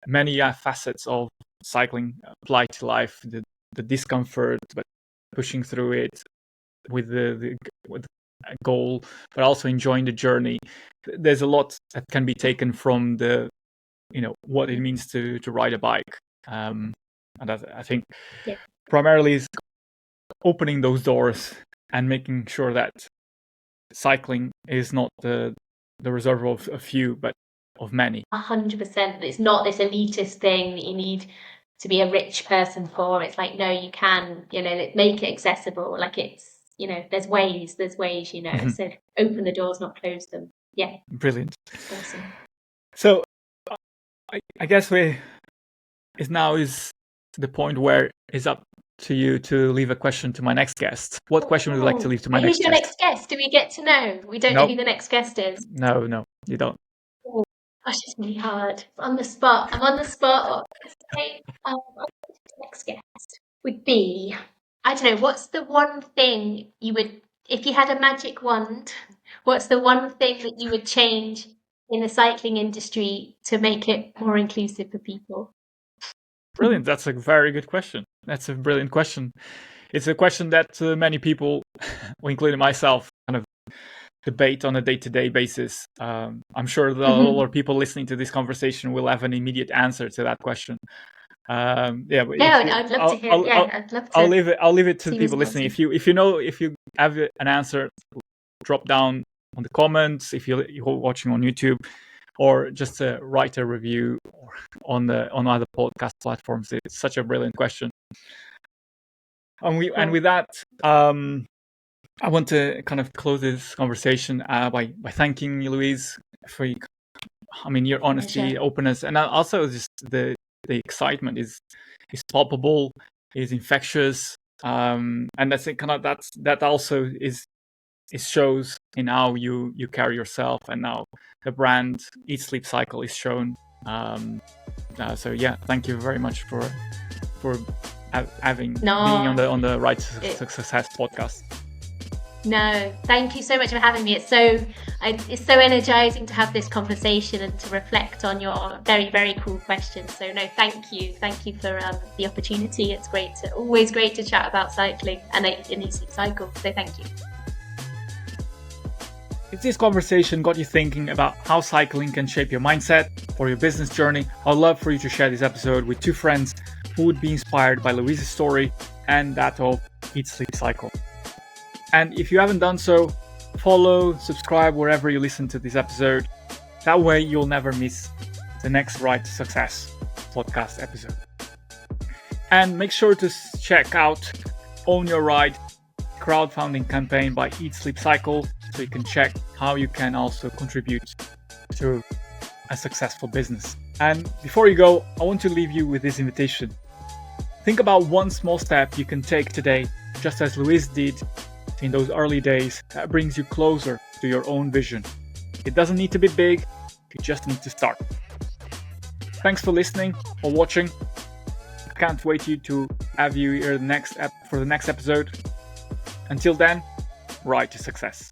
many facets of cycling apply to life, the discomfort, but pushing through it with with a goal, but also enjoying the journey. There's a lot that can be taken from what it means to ride a bike, and I think primarily is opening those doors and making sure that cycling is not the reserve of a few, but of many. 100%. It's not this elitist thing that you need to be a rich person for. It's like, no, you can, make it accessible. Like it's, there's ways, so open the doors, not close them. Yeah. Brilliant. Awesome. So I guess is the point where it's up to you to leave a question to my next guest. What question would you like to leave to my next guest? Who's your next guest? Do we get to know? We don't know who the next guest is. No, you don't. Gosh, it's really hard. I'm on the spot. Okay. The next guest would be, I don't know, what's the one thing you would, if you had a magic wand, what's the one thing that you would change in the cycling industry to make it more inclusive for people? Brilliant. That's a very good question. That's a brilliant question. It's a question that many people, including myself, kind of debate on a day-to-day basis. I'm sure that a lot of people listening to this conversation will have an immediate answer to that question. I'd love to hear. I'd love to. I'll leave it to the people listening. If you have an answer, drop down on the comments. If you're watching on YouTube, or just write a review on other podcast platforms. It's such a brilliant question. And with that, I want to kind of close this conversation by thanking you, Louise, for your honesty, openness, and also just the excitement is palpable, is infectious, and that's that also it shows in how you carry yourself, and now the brand Eat Sleep Cycle is shown. So thank you very much for being on the Right to Success podcast. No, thank you so much for having me. It's so energizing to have this conversation and to reflect on your very, very cool questions. So no, thank you for the opportunity. It's always great to chat about cycling and an Eat Sleep Cycle. So thank you. If this conversation got you thinking about how cycling can shape your mindset, for your business journey. I'd love for you to share this episode with 2 friends who would be inspired by Louise's story and that of Eat Sleep Cycle. And if you haven't done so, follow, subscribe wherever you listen to this episode. That way you'll never miss the next Ride to Success podcast episode. And make sure to check out Own Your Ride crowdfunding campaign by Eat Sleep Cycle so you can check how you can also contribute to a successful business. And before you go, I want to leave you with this invitation. Think about one small step you can take today, just as Louise did in those early days, that brings you closer to your own vision. It doesn't need to be big, you just need to start. Thanks for listening or watching. I can't wait to have you here for the next episode. Until then, Ride to Success.